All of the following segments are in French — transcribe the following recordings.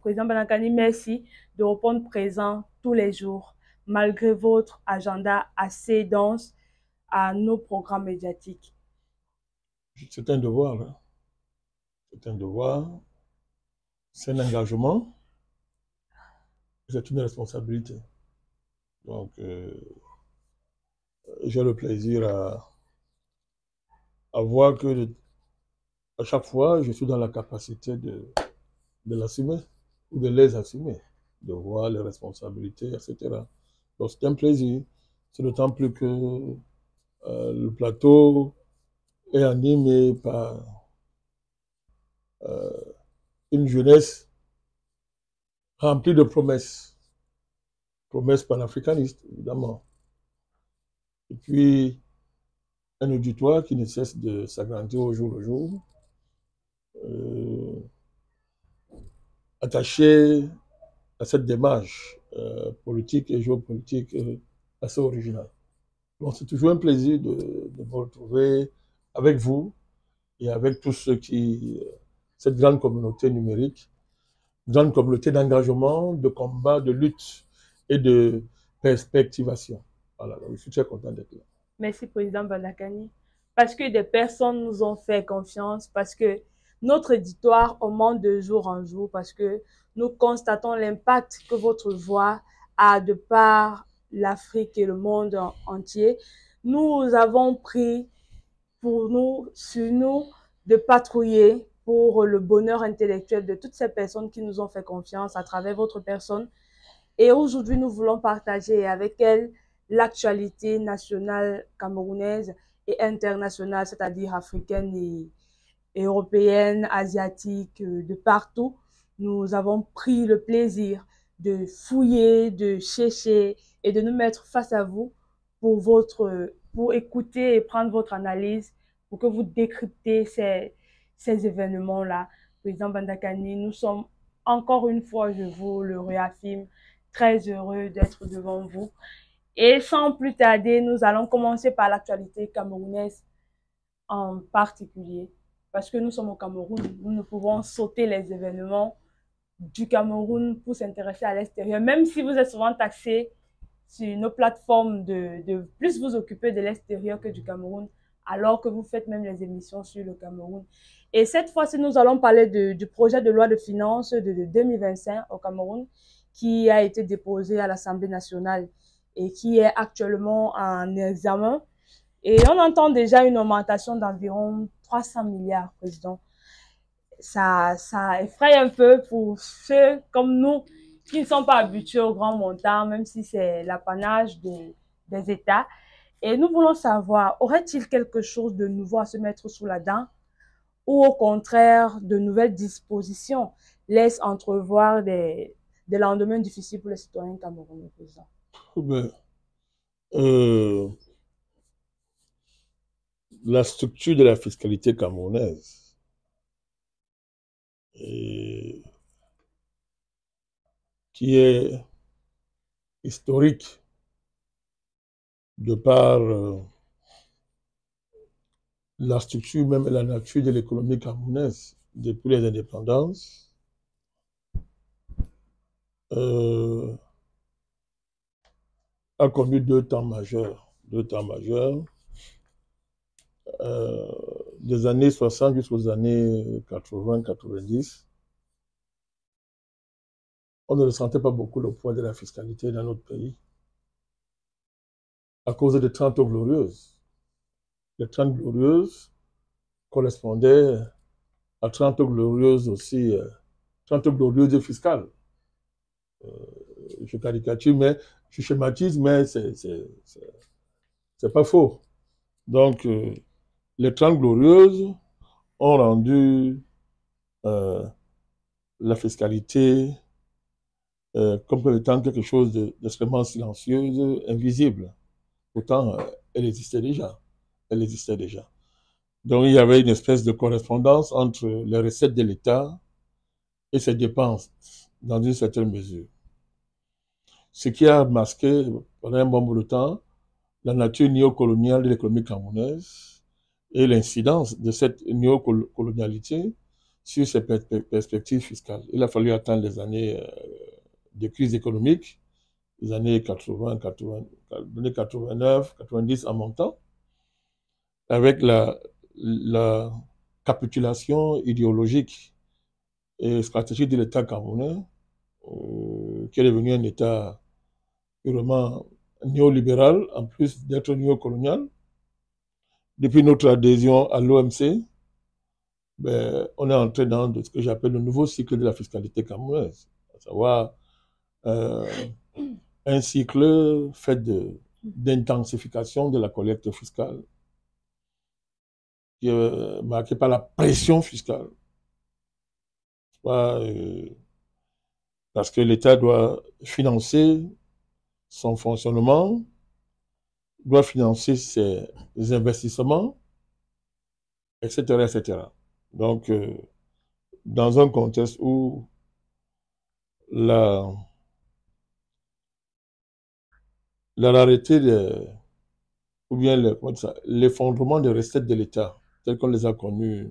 Président Banakani, merci de répondre présent tous les jours, malgré votre agenda assez dense à nos programmes médiatiques. C'est un devoir, hein. C'est un devoir, c'est un engagement, c'est une responsabilité. Donc, j'ai le plaisir à voir que à chaque fois, je suis dans la capacité de l'assumer ou de les assumer, de voir les responsabilités, etc. Donc, c'est un plaisir. C'est d'autant plus que le plateau est animé par euh, une jeunesse remplie de promesses, promesses panafricanistes, évidemment. Et puis, un auditoire qui ne cesse de s'agrandir au jour le jour, euh, attaché à cette démarche politique et géopolitique assez originale. Donc, c'est toujours un plaisir de me retrouver avec vous et avec tous ceux qui, cette grande communauté numérique, grande communauté d'engagement, de combat, de lutte et de perspectivation. Voilà, donc je suis très content d'être là. Merci, Président Banakani. Parce que des personnes nous ont fait confiance, parce que notre éditoire augmente de jour en jour, parce que nous constatons l'impact que votre voix a de par l'Afrique et le monde entier. Nous avons pris pour nous, sur nous, de patrouiller pour le bonheur intellectuel de toutes ces personnes qui nous ont fait confiance à travers votre personne. Et aujourd'hui, nous voulons partager avec elles l'actualité nationale camerounaise et internationale, c'est-à-dire africaine et européenne, asiatique, de partout. Nous avons pris le plaisir de fouiller, de chercher et de nous mettre face à vous pour écouter et prendre votre analyse, pour que vous décryptez ces événements-là. Président Bandakani, nous sommes encore une fois, je vous le réaffirme, très heureux d'être devant vous. Et sans plus tarder, nous allons commencer par l'actualité camerounaise en particulier. Parce que nous sommes au Cameroun, nous ne pouvons sauter les événements du Cameroun pour s'intéresser à l'extérieur. Même si vous êtes souvent taxé sur nos plateformes de plus vous occuper de l'extérieur que du Cameroun, alors que vous faites même les émissions sur le Cameroun. Et cette fois-ci, nous allons parler du projet de loi de finances de 2025 au Cameroun, qui a été déposé à l'Assemblée nationale et qui est actuellement en examen. Et on entend déjà une augmentation d'environ 300 milliards, président. Ça effraie un peu pour ceux comme nous qui ne sont pas habitués aux grands montants, même si c'est l'apanage des États. Et nous voulons savoir, aurait-il quelque chose de nouveau à se mettre sous la dent ou au contraire, de nouvelles dispositions laissent entrevoir des lendemains difficiles pour les citoyens camerounais, président? Ben, euh, la structure de la fiscalité camerounaise, et, qui est historique de par la structure même et la nature de l'économie camerounaise depuis les indépendances, euh, a connu deux temps majeurs. Deux temps majeurs. Euh, des années 60 jusqu'aux années 80-90, on ne ressentait pas beaucoup le poids de la fiscalité dans notre pays à cause des 30 glorieuses. Les 30 glorieuses correspondaient à 30 glorieuses aussi, 30 glorieuses fiscales. Je caricature, mais je schématise, mais c'est pas faux. Donc, les 30 glorieuses ont rendu euh, la fiscalité comme étant quelque chose d'extrêmement silencieuse, invisible. Pourtant, elle existait déjà. Elle existait déjà. Donc, il y avait une espèce de correspondance entre les recettes de l'État et ses dépenses, dans une certaine mesure. Ce qui a masqué, pendant un bon bout de temps, la nature néocoloniale de l'économie camerounaise et l'incidence de cette néocolonialité sur ces perspectives fiscales. Il a fallu attendre les années de crise économique, les années 80, 89, 90 en montant, avec la capitulation idéologique et stratégique de l'État camerounais, qui est devenu un État purement néolibéral, en plus d'être néocolonial. Depuis notre adhésion à l'OMC, ben, on est entré dans ce que j'appelle le nouveau cycle de la fiscalité camerounaise, à savoir un cycle fait d'intensification de la collecte fiscale, qui est marqué par la pression fiscale. Parce que l'État doit financer son fonctionnement, doit financer ses investissements, etc., etc. Donc, dans un contexte où la rareté ou bien l'effondrement des recettes de l'État, tels qu'on les a connus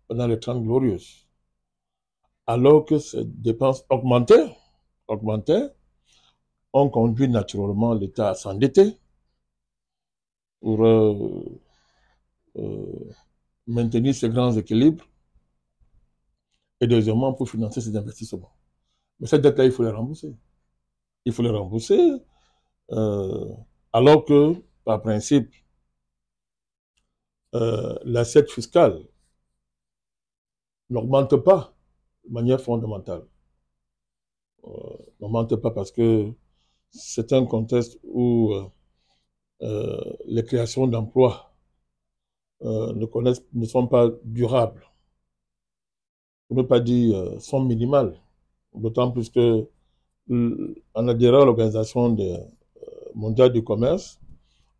pendant les 30 glorieuses, alors que ces dépenses augmentaient, ont conduit naturellement l'État à s'endetter pour maintenir ces grands équilibres et deuxièmement pour financer ces investissements. Mais cette dette-là, il faut les rembourser. Il faut les rembourser alors que, par principe, l'assiette fiscale n'augmente pas de manière fondamentale. N'augmente pas parce que c'est un contexte où les créations d'emplois ne sont pas durables, pour ne pas dire sont minimales. D'autant plus que en adhérant à l'Organisation mondiale du commerce,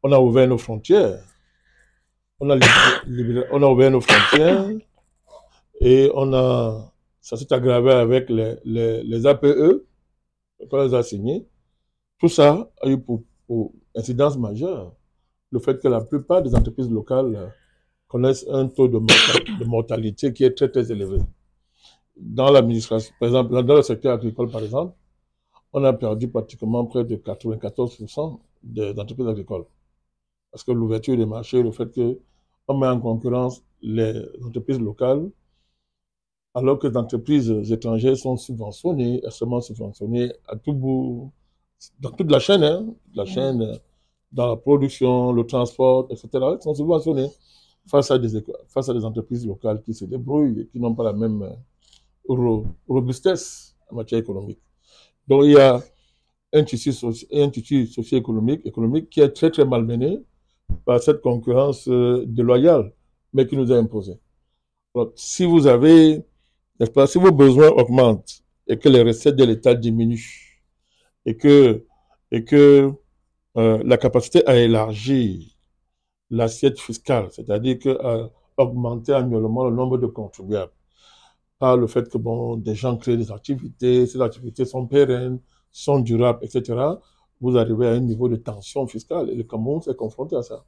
on a ouvert nos frontières. On a ouvert nos frontières et ça s'est aggravé avec les APE qu'on les a signés. Tout ça a eu pour incidence majeure le fait que la plupart des entreprises locales connaissent un taux de mortalité qui est très, très élevé. Dans l'administration, par exemple, dans le secteur agricole, par exemple, on a perdu pratiquement près de 94% des entreprises agricoles. Parce que l'ouverture des marchés, le fait qu'on met en concurrence les entreprises locales, alors que les entreprises étrangères sont subventionnées, extrêmement subventionnées à tout bout, dans toute la chaîne, dans la production, le transport, etc., elles sont subventionnées face à des entreprises locales qui se débrouillent et qui n'ont pas la même robustesse en matière économique. Donc il y a un tissu socio-économique qui est très très malmené par cette concurrence déloyale, mais qui nous est imposée. Donc, si vous avez, n'est-ce pas, si vos besoins augmentent et que les recettes de l'État diminuent et que la capacité à élargir l'assiette fiscale, c'est-à-dire à augmenter annuellement le nombre de contribuables, par le fait que bon, des gens créent des activités, ces activités sont pérennes, sont durables, etc., vous arrivez à un niveau de tension fiscale et le Cameroun s'est confronté à ça.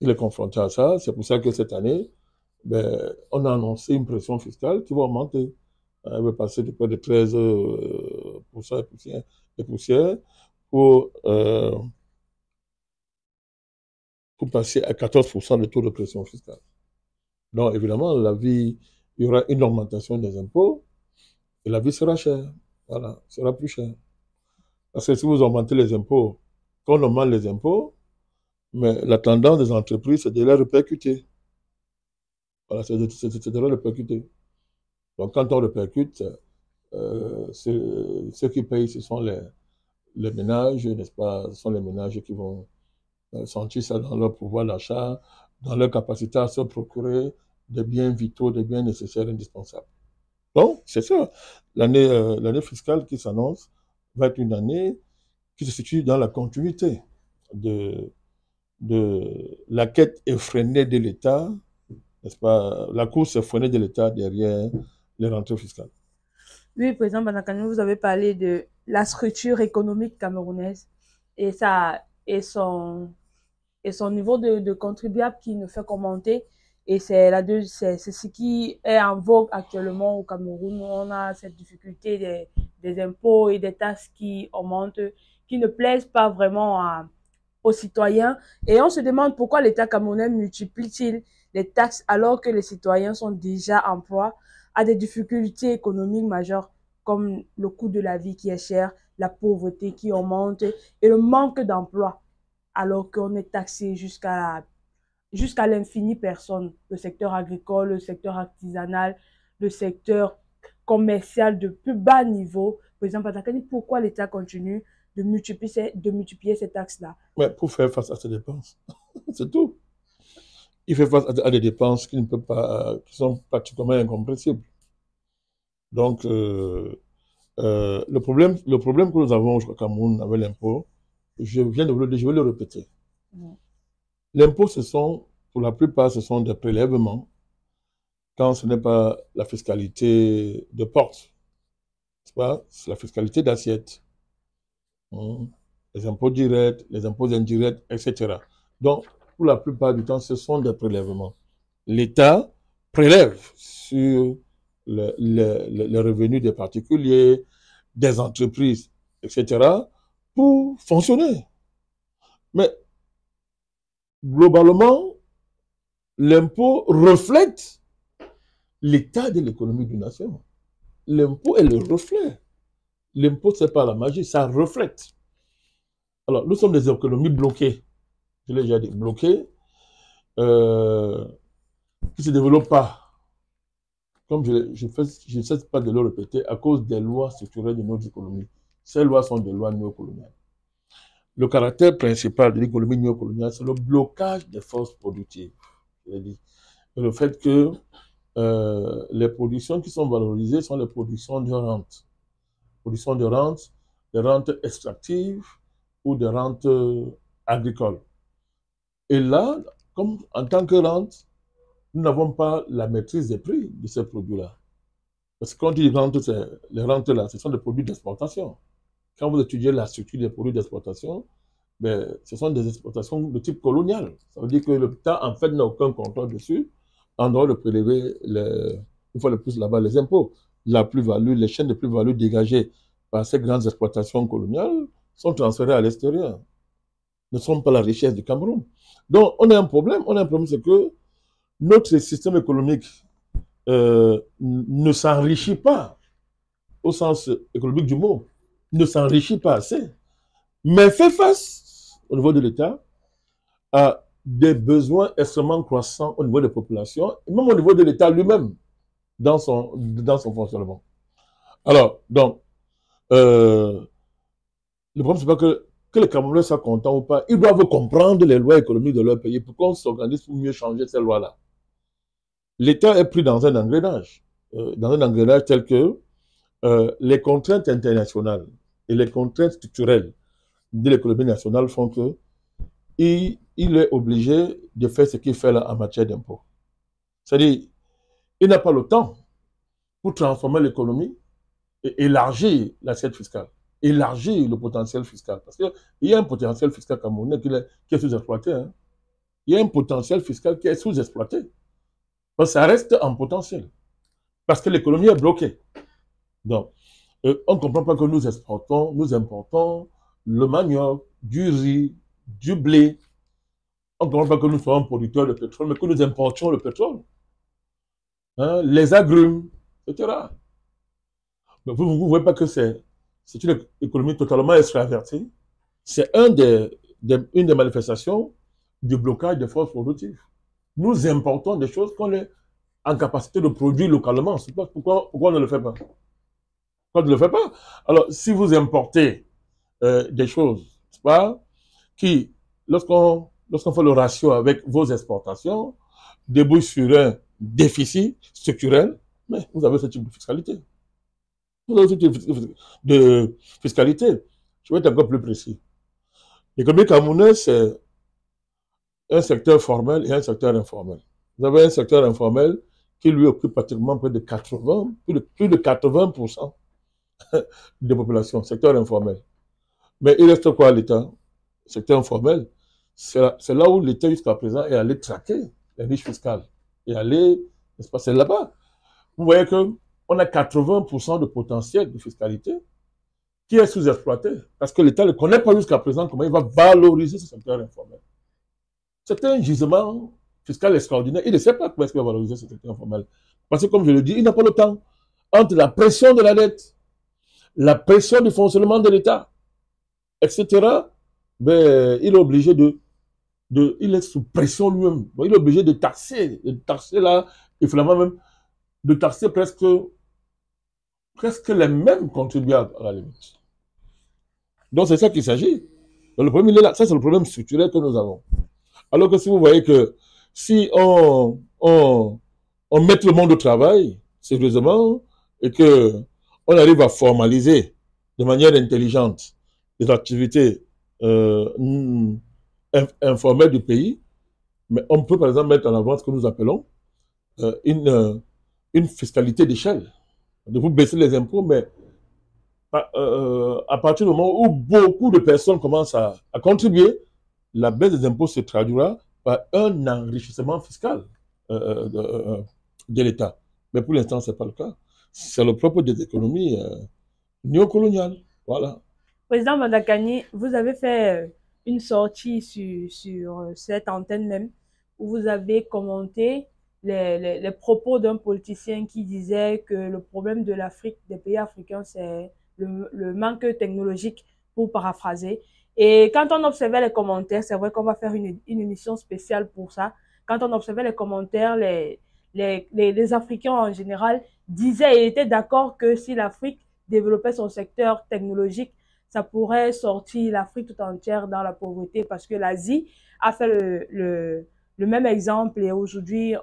Il est confronté à ça, c'est pour ça que cette année, ben, on a annoncé une pression fiscale qui va augmenter. Elle va passer de près de 13% et poussière pour passer à 14% de taux de pression fiscale. Donc, évidemment, il y aura une augmentation des impôts et la vie sera chère. Voilà, sera plus chère. Parce que si vous augmentez les impôts, quand on augmente les impôts, mais la tendance des entreprises, c'est de les répercuter. Voilà, c'est de les répercuter. Donc, quand on répercute, ceux qui payent, ce sont les ménages, n'est-ce pas? Ce sont les ménages qui vont sentir ça dans leur pouvoir d'achat, dans leur capacité à se procurer des biens vitaux, des biens nécessaires, indispensables. Donc, c'est ça. L'année fiscale qui s'annonce va être une année qui se situe dans la continuité de la quête effrénée de l'État, n'est-ce pas? La course effrénée de l'État derrière les rentrées fiscales. Oui, président Banakane, vous avez parlé de la structure économique camerounaise et et son niveau de contribuable qui ne fait qu'augmenter. Et c'est ce qui est en vogue actuellement au Cameroun. On a cette difficulté des impôts et des taxes qui augmentent, qui ne plaisent pas vraiment aux citoyens. Et on se demande pourquoi l'État camerounais multiplie-t-il les taxes alors que les citoyens sont déjà en proie à des difficultés économiques majeures comme le coût de la vie qui est cher, la pauvreté qui augmente et le manque d'emploi alors qu'on est taxé jusqu'à l'infini personne. Le secteur agricole, le secteur artisanal, le secteur commercial de plus bas niveau. Par exemple, à Takani, pourquoi l'État continue de multiplier ces taxes-là? Mais pour faire face à ces dépenses, c'est tout. Il fait face à des dépenses qui ne peuvent pas, qui sont pratiquement incompréhensibles. Donc, le problème que nous avons au Cameroun avec l'impôt, je vais le répéter. L'impôt, pour la plupart, ce sont des prélèvements quand ce n'est pas la fiscalité de porte. C'est la fiscalité d'assiette. Les impôts directs, les impôts indirects, etc. Donc, pour la plupart du temps, ce sont des prélèvements. L'État prélève sur les revenus des particuliers, des entreprises, etc., pour fonctionner. Mais globalement, l'impôt reflète l'état de l'économie d'une nation. L'impôt est le reflet. L'impôt, ce n'est pas la magie, ça reflète. Alors, nous sommes des économies bloquées. Je l'ai déjà dit, bloquées, qui ne se développent pas. Comme je ne cesse pas de le répéter, à cause des lois structurelles de notre économie. Ces lois sont des lois néocoloniales. Le caractère principal de l'économie néocoloniale, c'est le blocage des forces productives. Je l'ai dit. Et le fait que les productions qui sont valorisées sont les productions de rente. Productions de rente, des rentes extractives ou des rentes agricoles. Et là, comme en tant que rente, nous n'avons pas la maîtrise des prix de ces produits-là. Parce que quand on dit rente, les rentes-là, ce sont des produits d'exportation. Quand vous étudiez la structure des produits d'exportation, ben, ce sont des exportations de type colonial. Ça veut dire que l'État, en fait, n'a aucun contrôle dessus, en droit de prélever, une fois de plus là-bas, les impôts. La plus-value, les chaînes de plus-value dégagées par ces grandes exploitations coloniales sont transférées à l'extérieur. Ne sont pas la richesse du Cameroun. Donc, on a un problème. On a un problème, c'est que notre système économique ne s'enrichit pas, au sens économique du mot, ne s'enrichit pas assez, mais fait face, au niveau de l'État, à des besoins extrêmement croissants au niveau des populations, et même au niveau de l'État lui-même, dans son fonctionnement. Alors, donc, le problème, c'est pas que les Camerounais soient contents ou pas. Ils doivent comprendre les lois économiques de leur pays pour qu'on s'organise pour mieux changer ces lois-là. L'État est pris dans un engrenage tel que les contraintes internationales et les contraintes structurelles de l'économie nationale font que il est obligé de faire ce qu'il fait là en matière d'impôts. C'est-à-dire, il n'a pas le temps pour transformer l'économie et élargir l'assiette fiscale, élargir le potentiel fiscal. Parce qu'il y a un potentiel fiscal camerounais qui est sous-exploité. Hein. Il y a un potentiel fiscal qui est sous-exploité. Parce que ça reste en potentiel. Parce que l'économie est bloquée. Donc, on ne comprend pas que nous exportons, nous importons le manioc, du riz, du blé. On ne comprend pas que nous soyons producteurs de pétrole, mais que nous importions le pétrole. Hein, les agrumes, etc. Mais vous ne voyez pas que c'est une économie totalement extravertie. C'est une des manifestations du blocage des forces productives. Nous importons des choses qu'on est en capacité de produire localement. Pourquoi on ne le fait pas? Pourquoi on ne le fait pas? Alors, si vous importez des choses, pas, qui, lorsqu'on fait le ratio avec vos exportations, débouche sur un déficit structurel, mais vous avez ce type de fiscalité. Vous avez ce type de fiscalité. Je vais être encore plus précis. L'économie camerounaise, c'est un secteur formel et un secteur informel. Vous avez un secteur informel qui lui occupe pratiquement près de 80, plus de 80% des populations, secteur informel. Mais il reste quoi à l'État? Secteur informel, c'est là où l'État jusqu'à présent est allé traquer les niches fiscales. et aller, n'est-ce pas, c'est là-bas. Vous voyez qu'on a 80% de potentiel de fiscalité qui est sous-exploité parce que l'État ne connaît pas jusqu'à présent comment il va valoriser ce secteur informel. C'est un gisement fiscal extraordinaire. Il ne sait pas comment est-ce qu'il va valoriser ce secteur informel. Parce que, comme je le dis, il n'a pas le temps. Entre la pression de la dette, la pression du fonctionnement de l'État, etc., ben, il est obligé il est sous pression lui-même. Il est obligé de taxer là, et finalement même, de taxer presque les mêmes contribuables à la limite. Donc c'est ça qu'il s'agit. Le problème, il est là. Ça, c'est le problème structurel que nous avons. Alors que si vous voyez que si on met le monde au travail, sérieusement, et que on arrive à formaliser de manière intelligente les activités informelles du pays, mais on peut par exemple mettre en avant ce que nous appelons une fiscalité d'échelle. De vous baisser les impôts, mais à partir du moment où beaucoup de personnes commencent à contribuer, la baisse des impôts se traduira par un enrichissement fiscal de l'État. Mais pour l'instant, ce n'est pas le cas. C'est le propre des économies néocoloniales. Voilà. Président Mandakani, vous avez fait une sortie sur cette antenne même où vous avez commenté les propos d'un politicien qui disait que le problème de l'Afrique, des pays africains, c'est le manque technologique, pour paraphraser. Et quand on observait les commentaires, c'est vrai qu'on va faire une émission spéciale pour ça. Quand on observait les commentaires, les Africains en général disaient et étaient d'accord que si l'Afrique développait son secteur technologique, ça pourrait sortir l'Afrique tout entière dans la pauvreté parce que l'Asie a fait le même exemple et aujourd'hui,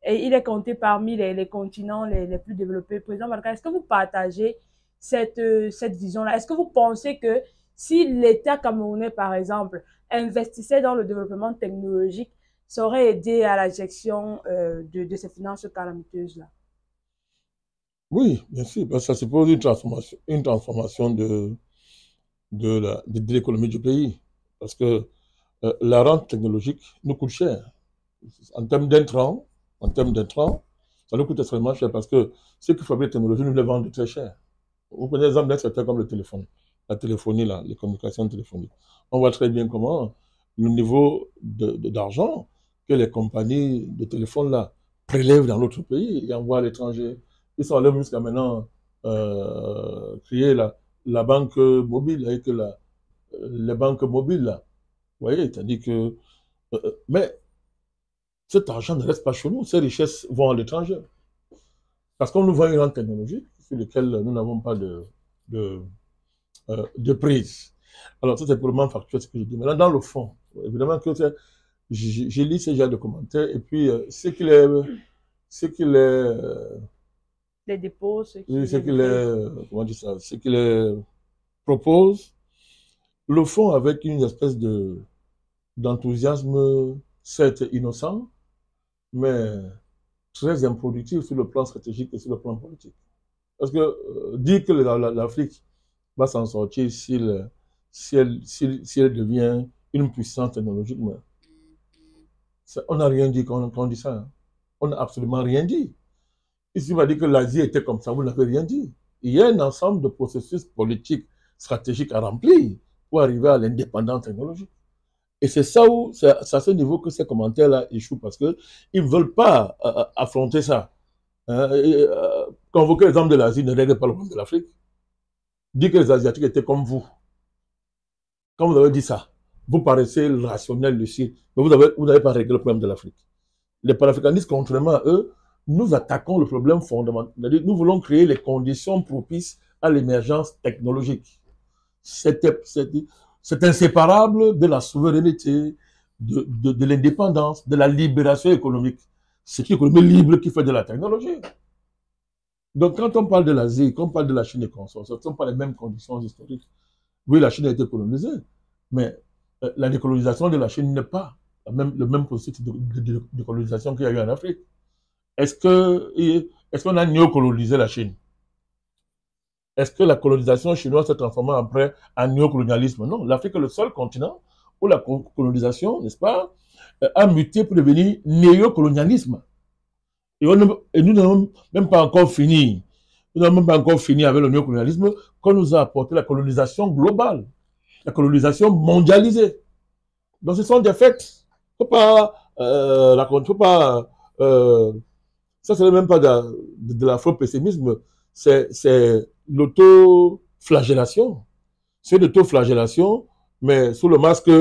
il est compté parmi les continents les plus développés. Président Malka, est-ce que vous partagez cette vision-là? Est-ce que vous pensez que si l'État camerounais, par exemple, investissait dans le développement technologique, ça aurait aidé à la gestion de ces finances calamiteuses-là? Oui, bien sûr, parce que ça suppose une transformation de l'économie du pays. Parce que la rente technologique nous coûte cher. En termes d'intrants, ça nous coûte extrêmement cher parce que ceux qui fabriquent la technologie nous les vendent très cher. Vous prenez l'exemple d'un secteur comme le téléphone, la téléphonie, là, les communications téléphoniques. On voit très bien comment le niveau d'argent que les compagnies de téléphone là prélèvent dans notre pays et envoient à l'étranger. Ils sont allés jusqu'à maintenant créer la banque mobile avec les banques mobiles là. Vous voyez, c'est-à-dire que mais cet argent ne reste pas chez nous, ces richesses vont à l'étranger. Parce qu'on nous vend une grande technologie sur laquelle nous n'avons pas de prise. Alors, ça, c'est purement factuel ce que je dis. Maintenant, dans le fond, évidemment que j'ai lu ces genres de commentaires et puis ce qu'il est. Les dépôts, Comment dire ça, ce qu'il propose, le font avec une espèce d'enthousiasme, certes innocent, mais très improductif sur le plan stratégique et sur le plan politique. Parce que dire que l'Afrique va s'en sortir si elle devient une puissance technologique, mais on n'a rien dit quand on dit ça. Hein. On n'a absolument rien dit. Ici, on va dire que l'Asie était comme ça, vous n'avez rien dit. Il y a un ensemble de processus politiques, stratégiques à remplir pour arriver à l'indépendance technologique. Et c'est ça où, c'est à ce niveau que ces commentaires-là échouent parce qu'ils ne veulent pas affronter ça. Convoquer les hommes de l'Asie ne règle pas le problème de l'Afrique. Dire que les Asiatiques étaient comme vous. Quand vous avez dit ça, vous paraissez rationnel dessus, mais vous n'avez pas réglé le problème de l'Afrique. Les panafricanistes, contrairement à eux, nous attaquons le problème fondamental. Nous voulons créer les conditions propices à l'émergence technologique. C'est inséparable de la souveraineté, de l'indépendance, de la libération économique. C'est l'économie libre qui fait de la technologie. Donc, quand on parle de l'Asie, quand on parle de la Chine et consorts, ce ne sont pas les mêmes conditions historiques. Oui, la Chine a été colonisée, mais la décolonisation de la Chine n'est pas le même processus de colonisation qu'il y a eu en Afrique. Est-ce qu'on a néocolonisé la Chine? Est-ce que la colonisation chinoise s'est transformée après en néocolonialisme? Non, l'Afrique est le seul continent où la colonisation, n'est-ce pas, a muté pour devenir néocolonialisme. Et nous n'avons même pas encore fini. Nous n'avons même pas encore fini avec le néocolonialisme qu'on nous a apporté la colonisation globale, la colonisation mondialisée. Donc ce sont des faits. Il ne faut pas raconter, faut pas. Ça, ce n'est même pas de la faux pessimisme, c'est l'auto-flagellation. C'est l'auto-flagellation, mais sous le masque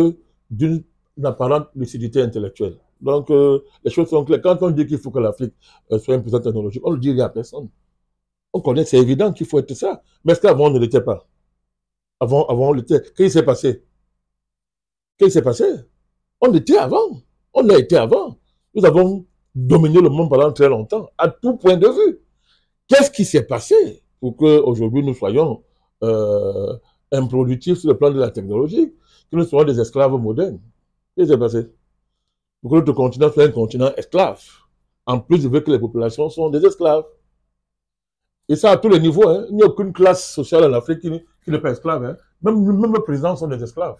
d'une apparente lucidité intellectuelle. Donc, les choses sont claires. Quand on dit qu'il faut que l'Afrique soit une puissance technologique, on ne le dit à personne. On connaît, c'est évident qu'il faut être ça. Mais est-ce qu'avant, on ne l'était pas? Avant, on l'était. Qu'est-ce qui s'est passé? Qu'est-ce qui s'est passé? On l'était avant. On l'a été avant. Nous avons dominé le monde pendant très longtemps, à tout point de vue. Qu'est-ce qui s'est passé pour qu'aujourd'hui nous soyons improductifs sur le plan de la technologie, que nous soyons des esclaves modernes? Qu'est-ce qui s'est passé? Pour que notre continent soit un continent esclave. En plus, je veux que les populations sont des esclaves. Et ça à tous les niveaux. Hein. Il n'y a aucune classe sociale en Afrique qui n'est pas esclave. Hein. Même les présidents sont des esclaves.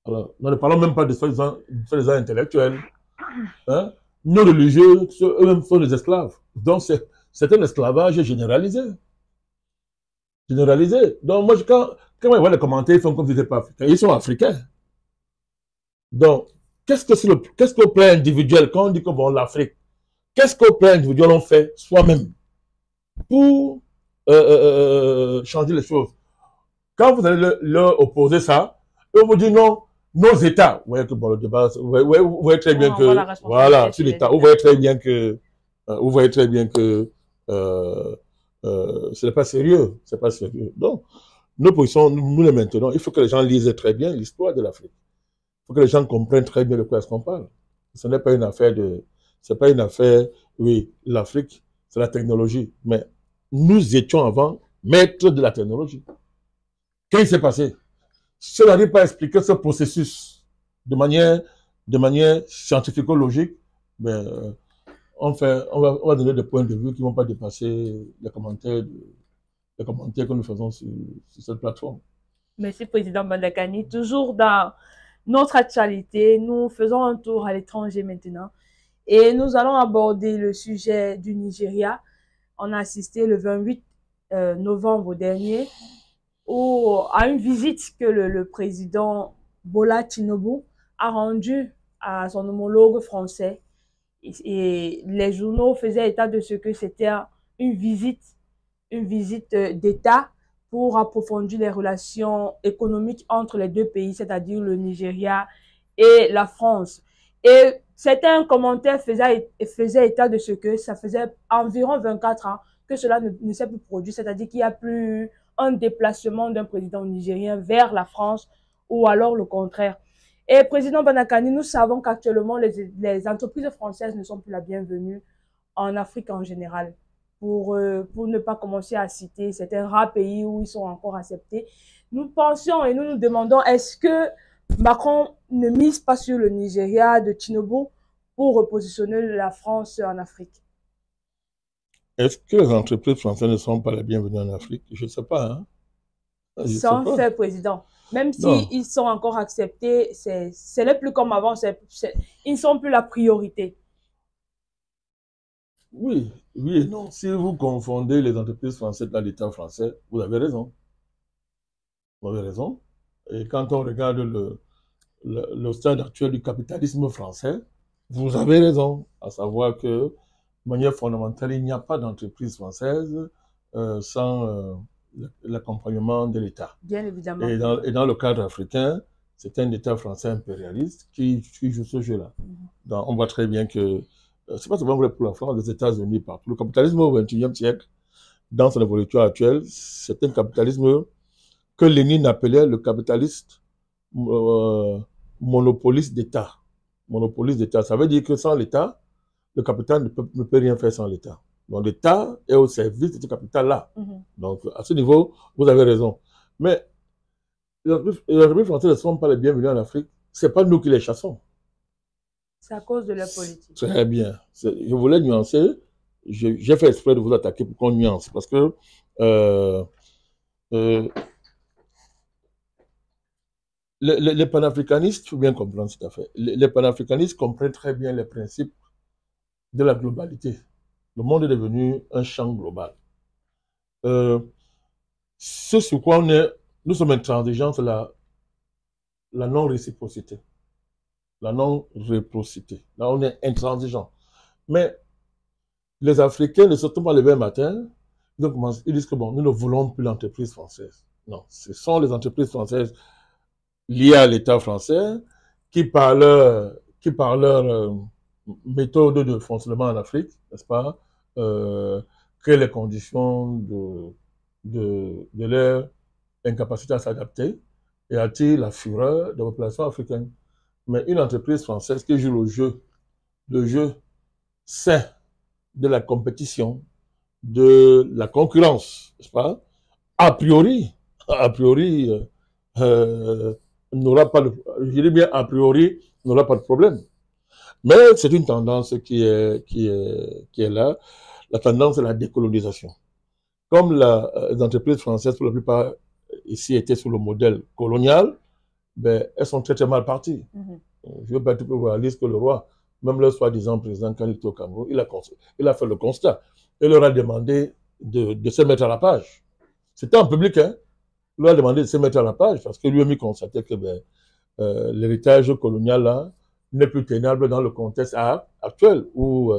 Alors, nous ne parlons même pas de soi-disant intellectuels. Hein. Nos religieux, eux-mêmes sont des esclaves. Donc, c'est un esclavage généralisé. Généralisé. Donc, moi, quand on voit les commentaires, ils font comme si ils n'étaient pas africains. Ils sont africains. Donc, qu'est-ce qu'au plan individuel, quand on dit que bon, l'Afrique, qu'est-ce qu'au plan individuel on fait soi-même pour changer les choses? Quand vous allez leur opposer ça, eux vous disent non, nos États. Vous voyez que bon, le débat, vous voyez très bien que, voilà, sur l'État, vous voyez très bien que, ce n'est pas sérieux, c'est pas sérieux. Donc, nos positions, nous les maintenons. Il faut que les gens lisent très bien l'histoire de l'Afrique. Il faut que les gens comprennent très bien de quoi est-ce qu'on parle. Ce n'est pas une affaire c'est pas une affaire, oui, l'Afrique, c'est la technologie. Mais nous étions avant maîtres de la technologie. Qu'est-ce qui s'est passé? Si on n'arrive pas à expliquer ce processus de manière scientifico-logique, ben, on va donner des points de vue qui ne vont pas dépasser les commentaires que nous faisons sur cette plateforme. Merci, Président Bandakani. Toujours dans notre actualité, nous faisons un tour à l'étranger maintenant et nous allons aborder le sujet du Nigeria. On a assisté le 28 novembre dernier à une visite que le président Bola Tinubu a rendue à son homologue français. Et les journaux faisaient état de ce que c'était une visite d'État pour approfondir les relations économiques entre les deux pays, c'est-à-dire le Nigeria et la France. Et certains commentaires faisaient état de ce que ça faisait environ 24 ans que cela ne s'est plus produit, c'est-à-dire qu'il n'y a plus un déplacement d'un président nigérien vers la France ou alors le contraire. Et président Banakani, nous savons qu'actuellement, les entreprises françaises ne sont plus la bienvenue en Afrique en général. Pour ne pas commencer à citer certains rares pays où ils sont encore acceptés. Nous pensions et nous nous demandons, est-ce que Macron ne mise pas sur le Nigeria de Tinubu pour repositionner la France en Afrique? Est-ce que les entreprises françaises ne sont pas les bienvenues en Afrique? Je ne sais pas. Hein? Sans fait, président. Même s'ils sont encore acceptés, ce n'est plus comme avant, ils ne sont plus la priorité. Oui, oui et non. Si vous confondez les entreprises françaises dans l'État français, vous avez raison. Vous avez raison. Et quand on regarde le stade actuel du capitalisme français, vous avez raison. À savoir que, de manière fondamentale, il n'y a pas d'entreprise française sans l'accompagnement de l'État. Bien évidemment. Et dans le cadre africain, c'est un État français impérialiste qui joue ce jeu-là. Donc, on voit très bien que c'est pas seulement vrai pour la France, les États-Unis, partout. Le capitalisme au XXIe siècle, dans son évolution actuelle, c'est un capitalisme que Lénine appelait le capitaliste monopoliste d'État. Monopoliste d'État. Ça veut dire que sans l'État, le capital ne peut rien faire sans l'État. Donc l'État est au service de ce capital-là. Donc à ce niveau, vous avez raison. Mais les entreprises françaises ne sont pas les bienvenus en Afrique. Ce n'est pas nous qui les chassons. C'est à cause de leur politique. Très bien. Je voulais nuancer. J'ai fait exprès de vous attaquer pour qu'on nuance. Parce que les panafricanistes, il faut bien comprendre cette affaire. Les panafricanistes comprennent très bien les principes de la globalité. Le monde est devenu un champ global. Ce sur quoi nous sommes intransigeants, c'est la non-réciprocité. La non-réciprocité. Là, on est intransigeant. Mais les Africains ne se sont pas levés un matin, ils disent que bon, nous ne voulons plus l'entreprise française. Non, ce sont les entreprises françaises liées à l'État français qui, par leur méthode de fonctionnement en Afrique, n'est-ce pas, créent les conditions de leur incapacité à s'adapter et attirent la fureur de la population africaine. Mais une entreprise française qui joue le jeu sain de la compétition, de la concurrence, n'est-ce pas, a priori, n'aura pas de, je dis bien a priori, n'aura pas de problème. Mais c'est une tendance qui est là. La tendance est la décolonisation. Comme les entreprises françaises, pour la plupart, ici, étaient sous le modèle colonial, ben, elles sont très, très mal parties. Je veux pas être plus réaliste que le roi. Même le soi-disant président, quand il était au Cameroun, il a fait le constat. Il leur a demandé de se mettre à la page. C'était en public, hein. Il leur a demandé de se mettre à la page parce que lui-même, il constatait que ben, l'héritage colonial, là, n'est plus tenable dans le contexte actuel où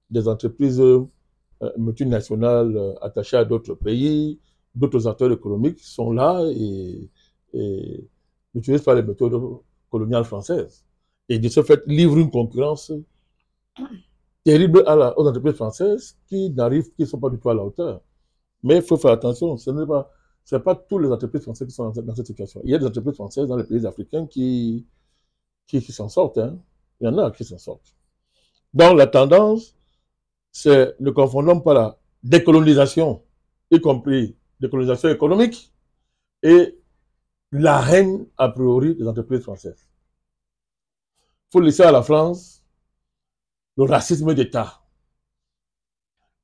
des entreprises multinationales attachées à d'autres pays, d'autres acteurs économiques sont là et n'utilisent pas les méthodes coloniales françaises. Et de ce fait, livrent une concurrence terrible aux entreprises françaises qui ne sont pas du tout à la hauteur. Mais il faut faire attention, ce n'est pas toutes les entreprises françaises qui sont dans cette situation. Il y a des entreprises françaises dans les pays africains qui s'en sortent. Hein. Il y en a qui s'en sortent. Donc la tendance, c'est ne confondons pas la décolonisation, y compris décolonisation économique, et la haine a priori des entreprises françaises. Il faut laisser à la France le racisme d'État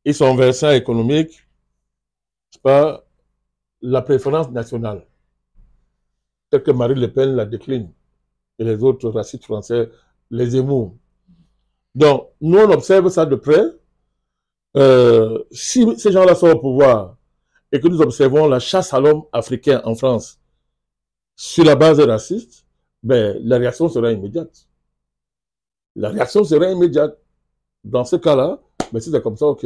et son versant économique, c'est pas la préférence nationale, tel que Marine Le Pen la décline, et les autres racistes français, les Zemmour. Donc, nous, on observe ça de près. Si ces gens-là sont au pouvoir et que nous observons la chasse à l'homme africain en France sur la base raciste, ben, la réaction sera immédiate. La réaction sera immédiate. Dans ce cas-là, ben, si c'est comme ça, ok,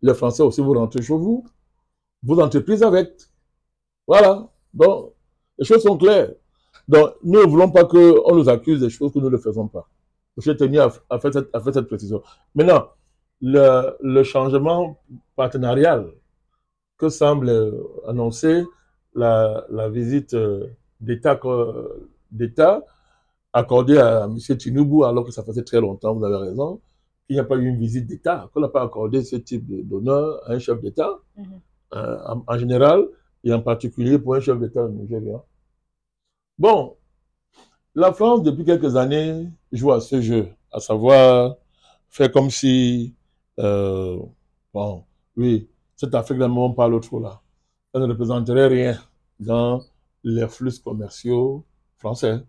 les Français aussi, vous rentrez chez vous, vous entreprise avec. Voilà. Donc, les choses sont claires. Donc, nous ne voulons pas qu'on nous accuse des choses que nous ne faisons pas. Je tenais à faire cette précision. Maintenant, le changement partenarial que semble annoncer la visite d'État accordée à M. Tinubu, alors que ça faisait très longtemps, vous avez raison, qu'il n'y a pas eu une visite d'État, qu'on n'a pas accordé ce type d'honneur à un chef d'État, en général, et en particulier pour un chef d'État nigérien. Bon, la France, depuis quelques années, joue à ce jeu, à savoir faire comme si, bon, oui, cette Afrique d'un moment par l'autre là, elle ne représenterait rien dans les flux commerciaux français,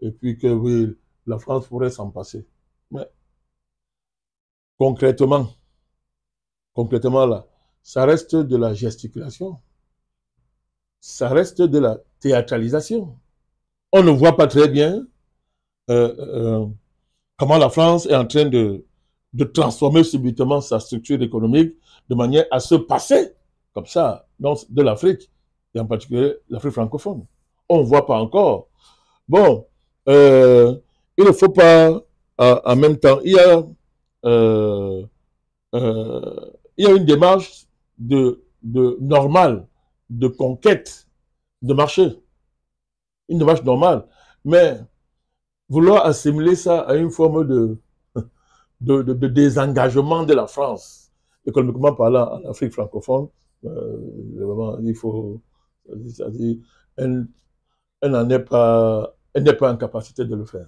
et puis que, oui, la France pourrait s'en passer. Mais concrètement là, ça reste de la gesticulation, ça reste de la théâtralisation. On ne voit pas très bien comment la France est en train de transformer subitement sa structure économique de manière à se passer, comme ça, de l'Afrique, et en particulier l'Afrique francophone. On ne voit pas encore. Bon, il ne faut pas, en même temps, il y a une démarche normale de conquête de marché. Une démarche normale. Mais vouloir assimiler ça à une forme de désengagement de la France, économiquement parlant, en Afrique francophone, vraiment, il faut, c'est-à-dire, elle n'est pas en capacité de le faire.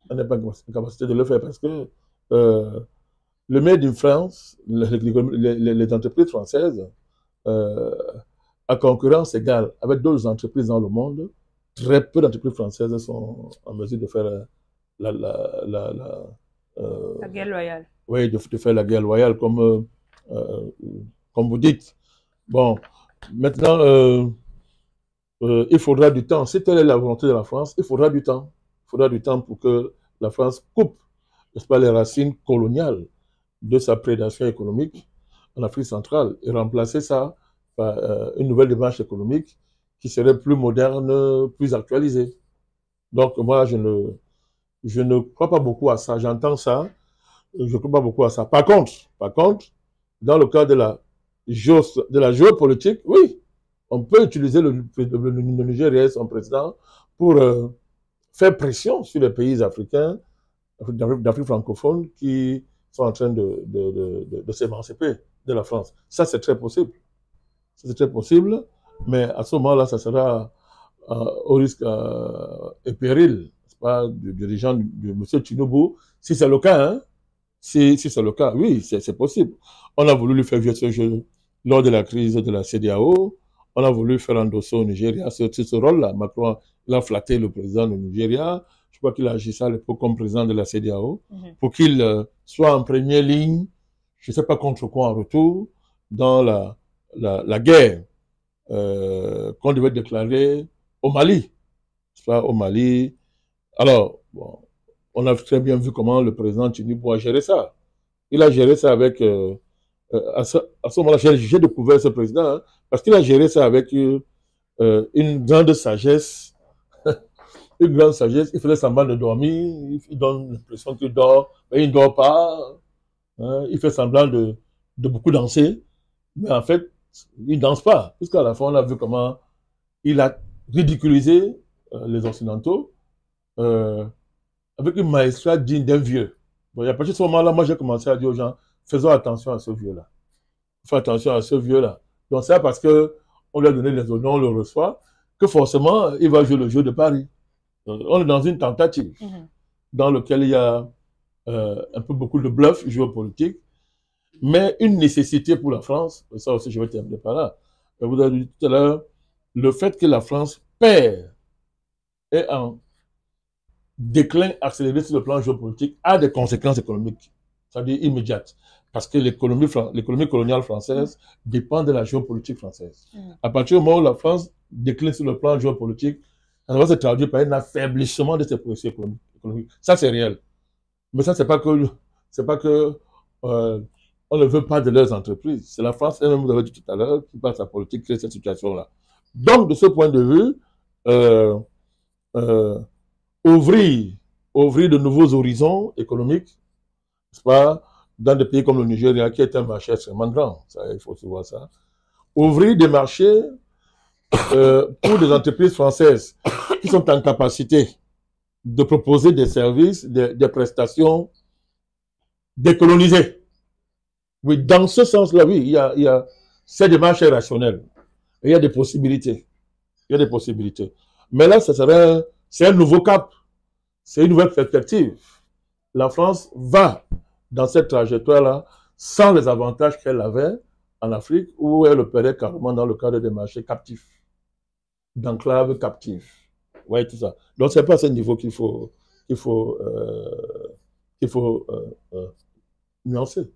Elle n'est pas en capacité de le faire parce que le Made in France, les entreprises françaises, à concurrence égale avec d'autres entreprises dans le monde, très peu d'entreprises françaises sont en mesure de faire La guerre loyale. Oui, de faire la guerre loyale, comme vous dites. Bon, maintenant, il faudra du temps. Si telle est la volonté de la France, il faudra du temps. Il faudra du temps pour que la France coupe, n'est-ce pas, les racines coloniales de sa prédation économique en Afrique centrale et remplacer ça par une nouvelle démarche économique qui serait plus moderne, plus actualisée. Donc, moi, je ne crois pas beaucoup à ça. J'entends ça, je ne crois pas beaucoup à ça. Par contre, dans le cas de la géopolitique, oui, on peut utiliser le Nigeria et son président pour faire pression sur les pays africains, d'Afrique francophone, qui sont en train de s'émanciper de la France. Ça, c'est très possible. C'est très possible, mais à ce moment-là, ça sera au risque et péril, pas, du dirigeant de M. Tinubu, si c'est le cas, hein. Si c'est le cas, oui, c'est possible. On a voulu lui faire jouer ce jeu lors de la crise de la CEDEAO. On a voulu faire endosser au Nigeria ce rôle-là. Macron, il a flatté le président du Nigeria. Je crois qu'il a agi ça à l'époque comme président de la CEDEAO pour qu'il soit en première ligne, je ne sais pas contre quoi en retour, dans la guerre qu'on devait déclarer au Mali. Au Mali. Alors, bon, on a très bien vu comment le président Tinubu a géré ça. Il a géré ça avec... à ce moment-là, j'ai découvert ce président, hein, parce qu'il a géré ça avec une grande sagesse. Une grande sagesse. Il faisait semblant de dormir. Il donne l'impression qu'il dort, mais il ne dort pas. Hein, il fait semblant de beaucoup danser. Mais en fait, il ne danse pas. Puisqu'à la fin, on a vu comment il a ridiculisé les Occidentaux avec une maestria digne d'un vieux. Bon, et à partir de ce moment-là, moi, j'ai commencé à dire aux gens, faisons attention à ce vieux-là. Fais attention à ce vieux-là. Donc, c'est parce qu'on lui a donné les honneurs, on le reçoit, que forcément, il va jouer le jeu de Paris. On est dans une tentative dans laquelle il y a un peu beaucoup de bluff géopolitique, mais une nécessité pour la France, et ça aussi, je vais terminer par là. Vous avez dit tout à l'heure, le fait que la France perd et en déclin accéléré sur le plan géopolitique a des conséquences économiques, c'est-à-dire immédiates. Parce que l'économie coloniale française dépend de la géopolitique française. À partir du moment où la France décline sur le plan géopolitique, ça va se traduire par un affaiblissement de ses positions économiques. Ça, c'est réel. Mais ça, c'est pas que on ne veut pas de leurs entreprises. C'est la France, elle-même, vous avez dit tout à l'heure, qui par sa politique crée cette situation-là. Donc, de ce point de vue, ouvrir de nouveaux horizons économiques, n'est-ce pas, dans des pays comme le Nigeria, qui est un marché extrêmement grand, ça, il faut se voir ça. Ouvrir des marchés pour des entreprises françaises qui sont en capacité de proposer des services, des prestations décolonisées. Oui, dans ce sens-là, oui, c'est des marchés rationnels. Il y a des possibilités. Il y a des possibilités. Mais là, c'est un nouveau cap. C'est une nouvelle perspective. La France va dans cette trajectoire-là sans les avantages qu'elle avait en Afrique où elle opérait carrément dans le cadre des marchés captifs, d'enclaves captives. Vous voyez tout ça. Donc, c'est pas à ce niveau qu'il faut nuancer.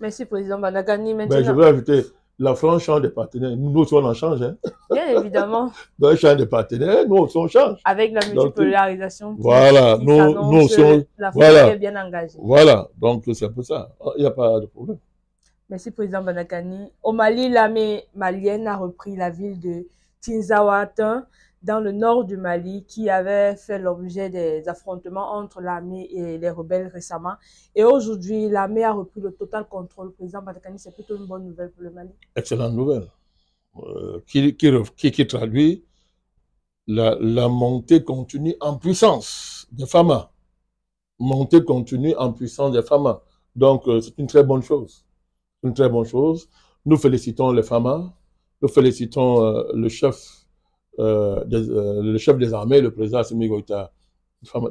Merci, Président Banagani. Maintenant... Ben, je veux ajouter, la France change des partenaires. Nous aussi, on en change. Hein. Bien évidemment. Donc, elle change des partenaires, nous aussi, on change. Avec la multipolarisation voilà, nous aussi, la France est bien engagée. Voilà, donc c'est un peu ça. Il n'y a pas de problème. Merci, Président Banagani. Au Mali, l'armée malienne a repris la ville de Tinzaouatin, dans le nord du Mali, qui avait fait l'objet des affrontements entre l'armée et les rebelles récemment. Et aujourd'hui, l'armée a repris le total contrôle. Président Banagani, c'est plutôt une bonne nouvelle pour le Mali. Excellente nouvelle. Qui traduit la montée continue en puissance des FAMA. Montée continue en puissance des FAMA. Donc, c'est une très bonne chose. Une très bonne chose. Nous félicitons les FAMA. Nous félicitons le chef des armées, le président Assimi Goïta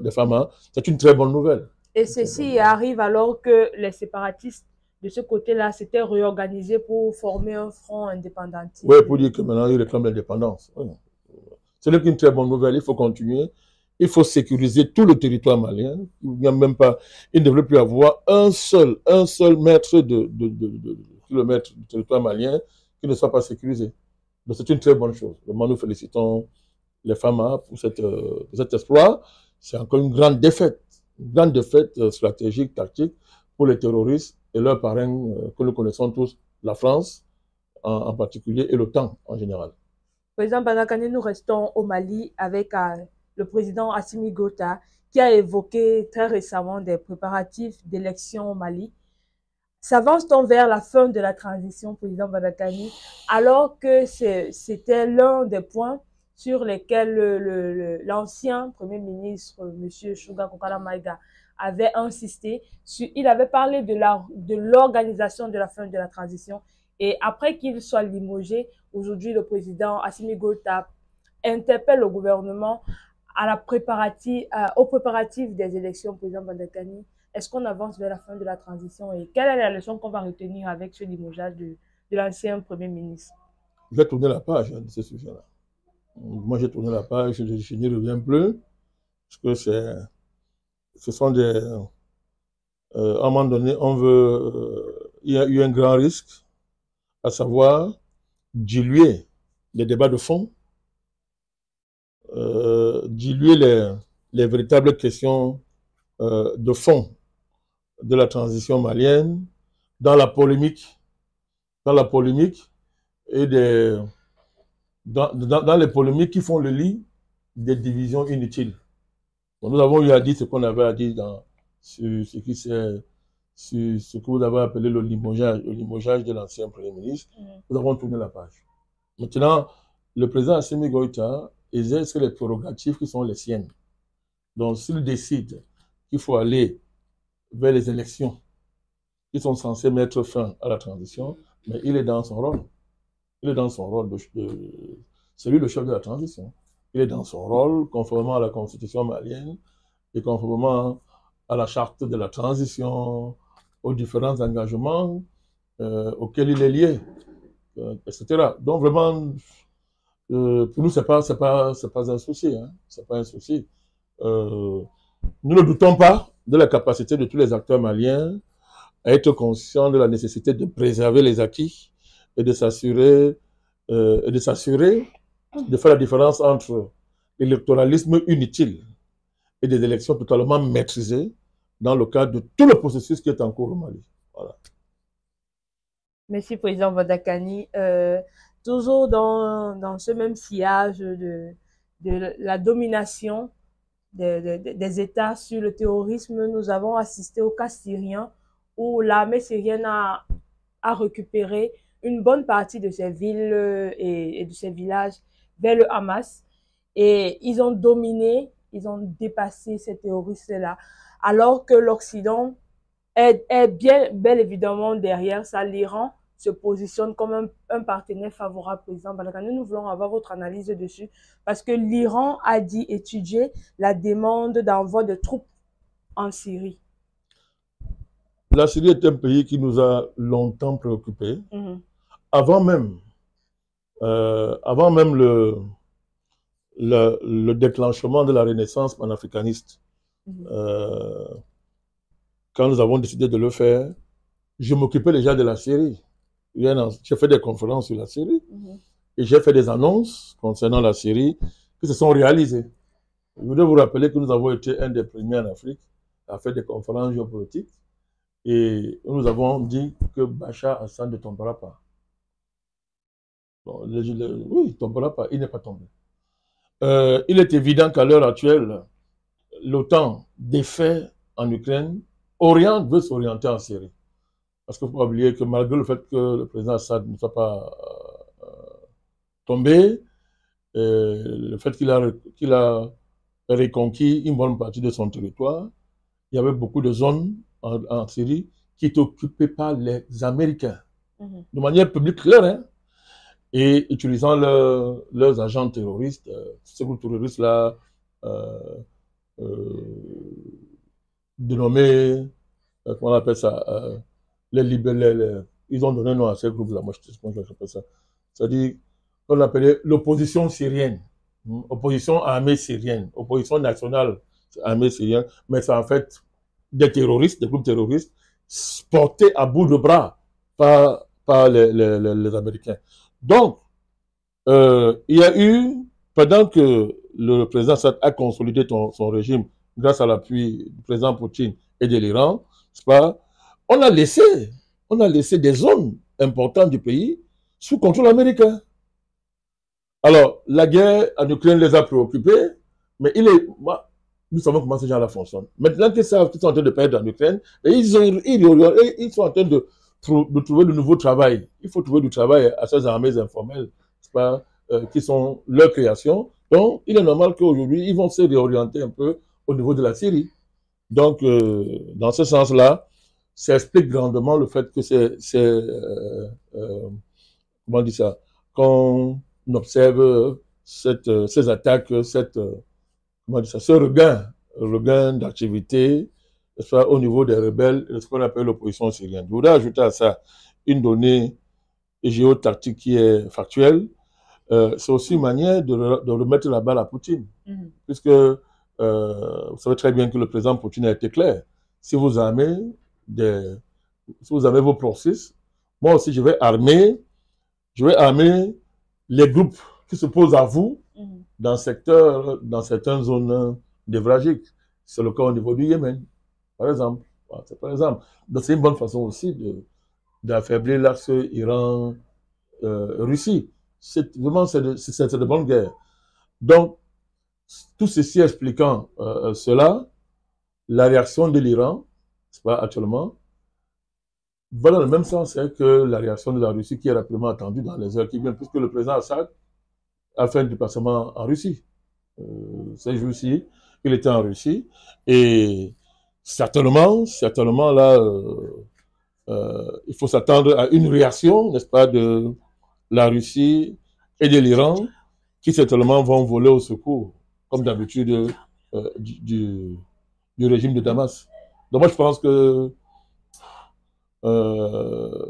des FAMA. C'est une très bonne nouvelle. Et ceci arrive alors que les séparatistes de ce côté-là s'étaient réorganisés pour former un front indépendantiste. Oui, pour dire que maintenant ils réclament l'indépendance. Oui. Ce n'est qu'une très bonne nouvelle. Il faut continuer. il faut sécuriser tout le territoire malien. Il n'y a même pas, il ne devrait plus avoir un seul mètre de kilomètre du territoire malien qui ne soit pas sécurisé. Donc c'est une très bonne chose. Vraiment, nous félicitons les FAMA pour cet exploit. C'est encore une grande défaite stratégique, tactique pour les terroristes et leurs parrains que nous connaissons tous, la France en particulier et l'OTAN en général. Président Banakane, nous restons au Mali avec le président Assimi Goïta qui a évoqué très récemment des préparatifs d'élections au Mali. S'avance-t-on vers la fin de la transition, président Banakane, alors que c'était l'un des points sur lesquels l'ancien Premier ministre, M. Shuga Kokala Maïga, avait insisté. Il avait parlé de l'organisation de la fin de la transition. Et après qu'il soit limogé, aujourd'hui, le président Assimi Goïta interpelle le gouvernement aux préparatifs des élections, président Banakane. Est-ce qu'on avance vers la fin de la transition et quelle est la leçon qu'on va retenir avec ce limogeage de l'ancien Premier ministre? Je vais tourner la page de ce sujet-là. Moi, j'ai tourné la page, je n'y reviens plus, parce que ce sont des... à un moment donné, il y a eu un grand risque, à savoir diluer les débats de fond, diluer les véritables questions de fond de la transition malienne dans la polémique et dans les polémiques qui font le lit des divisions inutiles. Bon, nous avons eu à dire ce qu'on avait à dire sur ce que vous avez appelé le limogeage de l'ancien Premier ministre. Nous avons tourné la page. Maintenant, le président Assimi Goïta exerce les prérogatives qui sont les siennes. Donc, s'il décide qu'il faut aller vers les élections qui sont censées mettre fin à la transition, mais il est dans son rôle. Il est dans son rôle c'est lui le chef de la transition. Il est dans son rôle, conformément à la constitution malienne et conformément à la charte de la transition, aux différents engagements auxquels il est lié, etc. Donc vraiment, pour nous, c'est pas un souci. Hein. C'est pas un souci. Nous ne doutons pas de la capacité de tous les acteurs maliens à être conscients de la nécessité de préserver les acquis et de s'assurer de faire la différence entre l'électoralisme inutile et des élections totalement maîtrisées dans le cadre de tout le processus qui est en cours au Mali. Voilà. Merci, président Banakane. Toujours dans ce même sillage de la domination des États sur le terrorisme, nous avons assisté au cas syrien où l'armée syrienne a récupéré une bonne partie de ces villes et de ces villages vers le Hamas. Et ils ont dominé, ils ont dépassé ces terroristes-là. Alors que l'Occident est bel évidemment derrière ça. L'Iran se positionne comme un partenaire favorable, président Banakane. Nous voulons avoir votre analyse dessus parce que l'Iran a dit étudier la demande d'envoi de troupes en Syrie. La Syrie est un pays qui nous a longtemps préoccupés. Avant même le déclenchement de la renaissance panafricaniste, quand nous avons décidé de le faire, je m'occupais déjà de la Syrie. J'ai fait des conférences sur la Syrie et j'ai fait des annonces concernant la Syrie qui se sont réalisées. Je voudrais vous rappeler que nous avons été un des premiers en Afrique à faire des conférences géopolitiques et nous avons dit que Bachar Assad ne tombera pas. Bon, oui, il ne tombera pas, il n'est pas tombé. Il est évident qu'à l'heure actuelle, l'OTAN défait en Ukraine, veut s'orienter en Syrie. Parce qu'il ne faut pas oublier que malgré le fait que le président Assad ne soit pas tombé, le fait qu'il a reconquis une bonne partie de son territoire, il y avait beaucoup de zones en Syrie qui étaient occupées par les Américains, de manière publique claire, hein, et utilisant leurs agents terroristes, ces groupes terroristes-là, dénommés, comment on appelle ça, ils ont donné un nom à ces groupes-là, moi je sais pas comment j'appelle ça. C'est-à-dire qu'on appelait l'opposition syrienne. Opposition armée syrienne, opposition nationale armée syrienne, mais c'est en fait des terroristes, des groupes terroristes, portés à bout de bras par les Américains. Donc, il y a eu, pendant que le président Assad a consolidé son régime grâce à l'appui du président Poutine et de l'Iran, c'est pas, on a laissé des zones importantes du pays sous contrôle américain. Alors, la guerre en Ukraine les a préoccupés, mais nous savons comment ces gens-là fonctionnent. Maintenant qu'ils savent qu'ils sont en train de perdre en Ukraine, et ils sont en train de trouver de nouveaux travail. Il faut trouver du travail à ces armées informelles, pas, qui sont leur création. Donc, il est normal qu'aujourd'hui, ils vont se réorienter un peu au niveau de la Syrie. Donc, dans ce sens-là, ça explique grandement le fait que comment on dit ça, qu'on observe ces attaques, comment on dit ça, ce regain d'activité, soit au niveau des rebelles, ce qu'on appelle l'opposition syrienne. Je voudrais ajouter à ça une donnée géotactique qui est factuelle. C'est aussi une manière de remettre la balle à Poutine. Puisque vous savez très bien que le président Poutine a été clair. Si vous armez vos proxys, moi aussi je vais armer les groupes qui s'opposent à vous dans certaines zones névralgiques. C'est le cas au niveau du Yémen, par exemple. Donc c'est une bonne façon aussi d'affaiblir l'axe Iran-Russie. C'est de bonne guerre. Donc, tout ceci expliquant cela, la réaction de l'Iran, c'est pas actuellement, va dans le même sens que la réaction de la Russie qui est rapidement attendue dans les heures qui viennent, puisque le président Assad a fait un déplacement en Russie. Ces jours-ci, il était en Russie. Et certainement là, il faut s'attendre à une réaction, n'est-ce pas, de la Russie et de l'Iran, qui certainement vont voler au secours, comme d'habitude, du régime de Damas. Donc moi, je pense que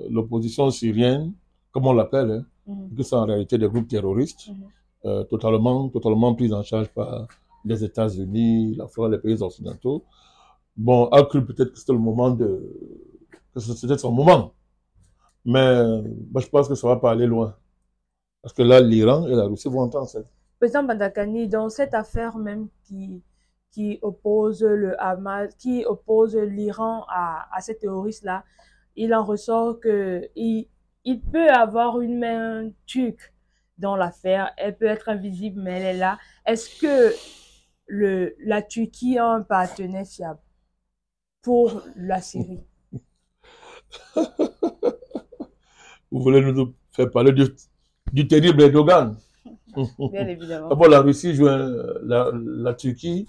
l'opposition syrienne, comme on l'appelle, que c'est en réalité des groupes terroristes, totalement pris en charge par les États-Unis, la France, les pays occidentaux, bon, a cru peut-être que c'était le moment que c'était son moment. Mais moi, je pense que ça va pas aller loin. Parce que là, l'Iran et la Russie vont entendre ça. Président Bandakani, dans cette affaire même qui oppose le Hamas, qui oppose l'Iran à ces terroristes-là, il en ressort qu'il peut avoir une main turque dans l'affaire. Elle peut être invisible, mais elle est là. Est-ce que la Turquie a un partenaire fiable pour la Syrie? Vous voulez nous faire parler du terrible Erdogan? Bien évidemment. D'abord, la Russie joue, la Turquie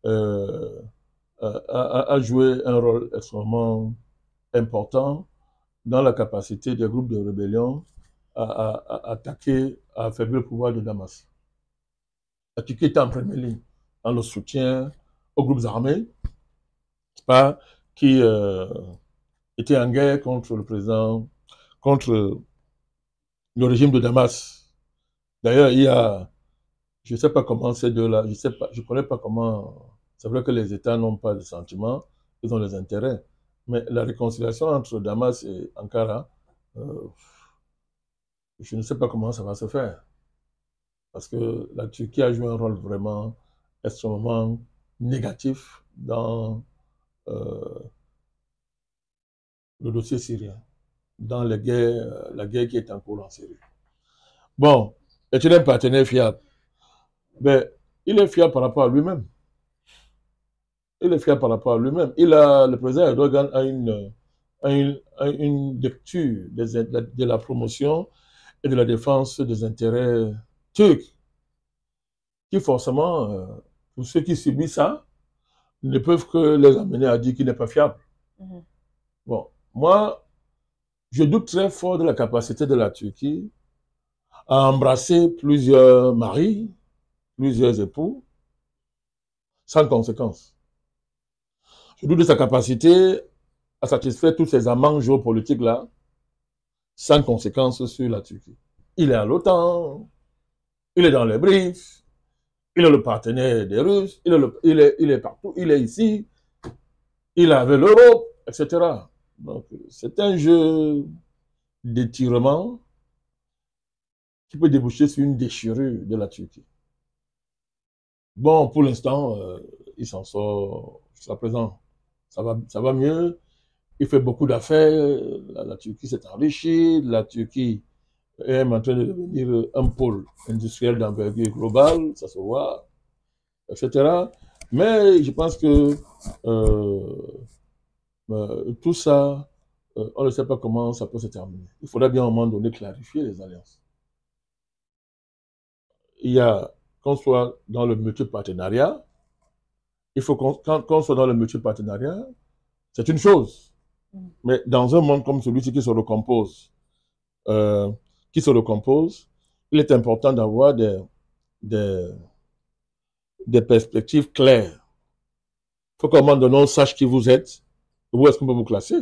a joué un rôle extrêmement important dans la capacité des groupes de rébellion à attaquer, à affaiblir le pouvoir de Damas. La Turquie était en première ligne dans le soutien aux groupes armés, qui étaient en guerre contre contre le régime de Damas. D'ailleurs, je ne sais pas comment ces deux-là, je ne connais pas comment, c'est vrai que les États n'ont pas de sentiments, ils ont des intérêts, mais la réconciliation entre Damas et Ankara, je ne sais pas comment ça va se faire. Parce que la Turquie a joué un rôle vraiment extrêmement négatif dans le dossier syrien, dans la guerre qui est en cours en Syrie. Bon, est-il un partenaire fiable? Ben, il est fiable par rapport à lui-même. Le président Erdogan a une lecture de la promotion et de la défense des intérêts turcs, qui forcément, pour ceux qui subissent ça, ne peuvent que les amener à dire qu'il n'est pas fiable. Bon, moi, je doute très fort de la capacité de la Turquie à embrasser plusieurs maris, plusieurs époux, sans conséquence. Je doute de sa capacité à satisfaire tous ces amants géopolitiques-là, sans conséquence sur la Turquie. Il est à l'OTAN, il est dans les BRICS, il est le partenaire des Russes, il est partout, il est ici, il est avec l'Europe, etc. Donc, c'est un jeu d'étirement qui peut déboucher sur une déchirure de la Turquie. Bon, pour l'instant, il s'en sort jusqu'à présent. Ça va mieux. Il fait beaucoup d'affaires. La Turquie s'est enrichie. La Turquie est en train de devenir un pôle industriel d'envergure globale. Ça se voit, etc. Mais je pense que tout ça, on ne sait pas comment ça peut se terminer. Il faudrait bien à un moment donné clarifier les alliances. Il y a qu'on soit dans le multipartenariat, il faut qu'on soit dans le multipartenariat, c'est une chose. Mais dans un monde comme celui-ci euh, qui se recompose, il est important d'avoir des, des perspectives claires. Il faut qu'à un moment donné, on sache qui vous êtes, où est-ce qu'on peut vous classer.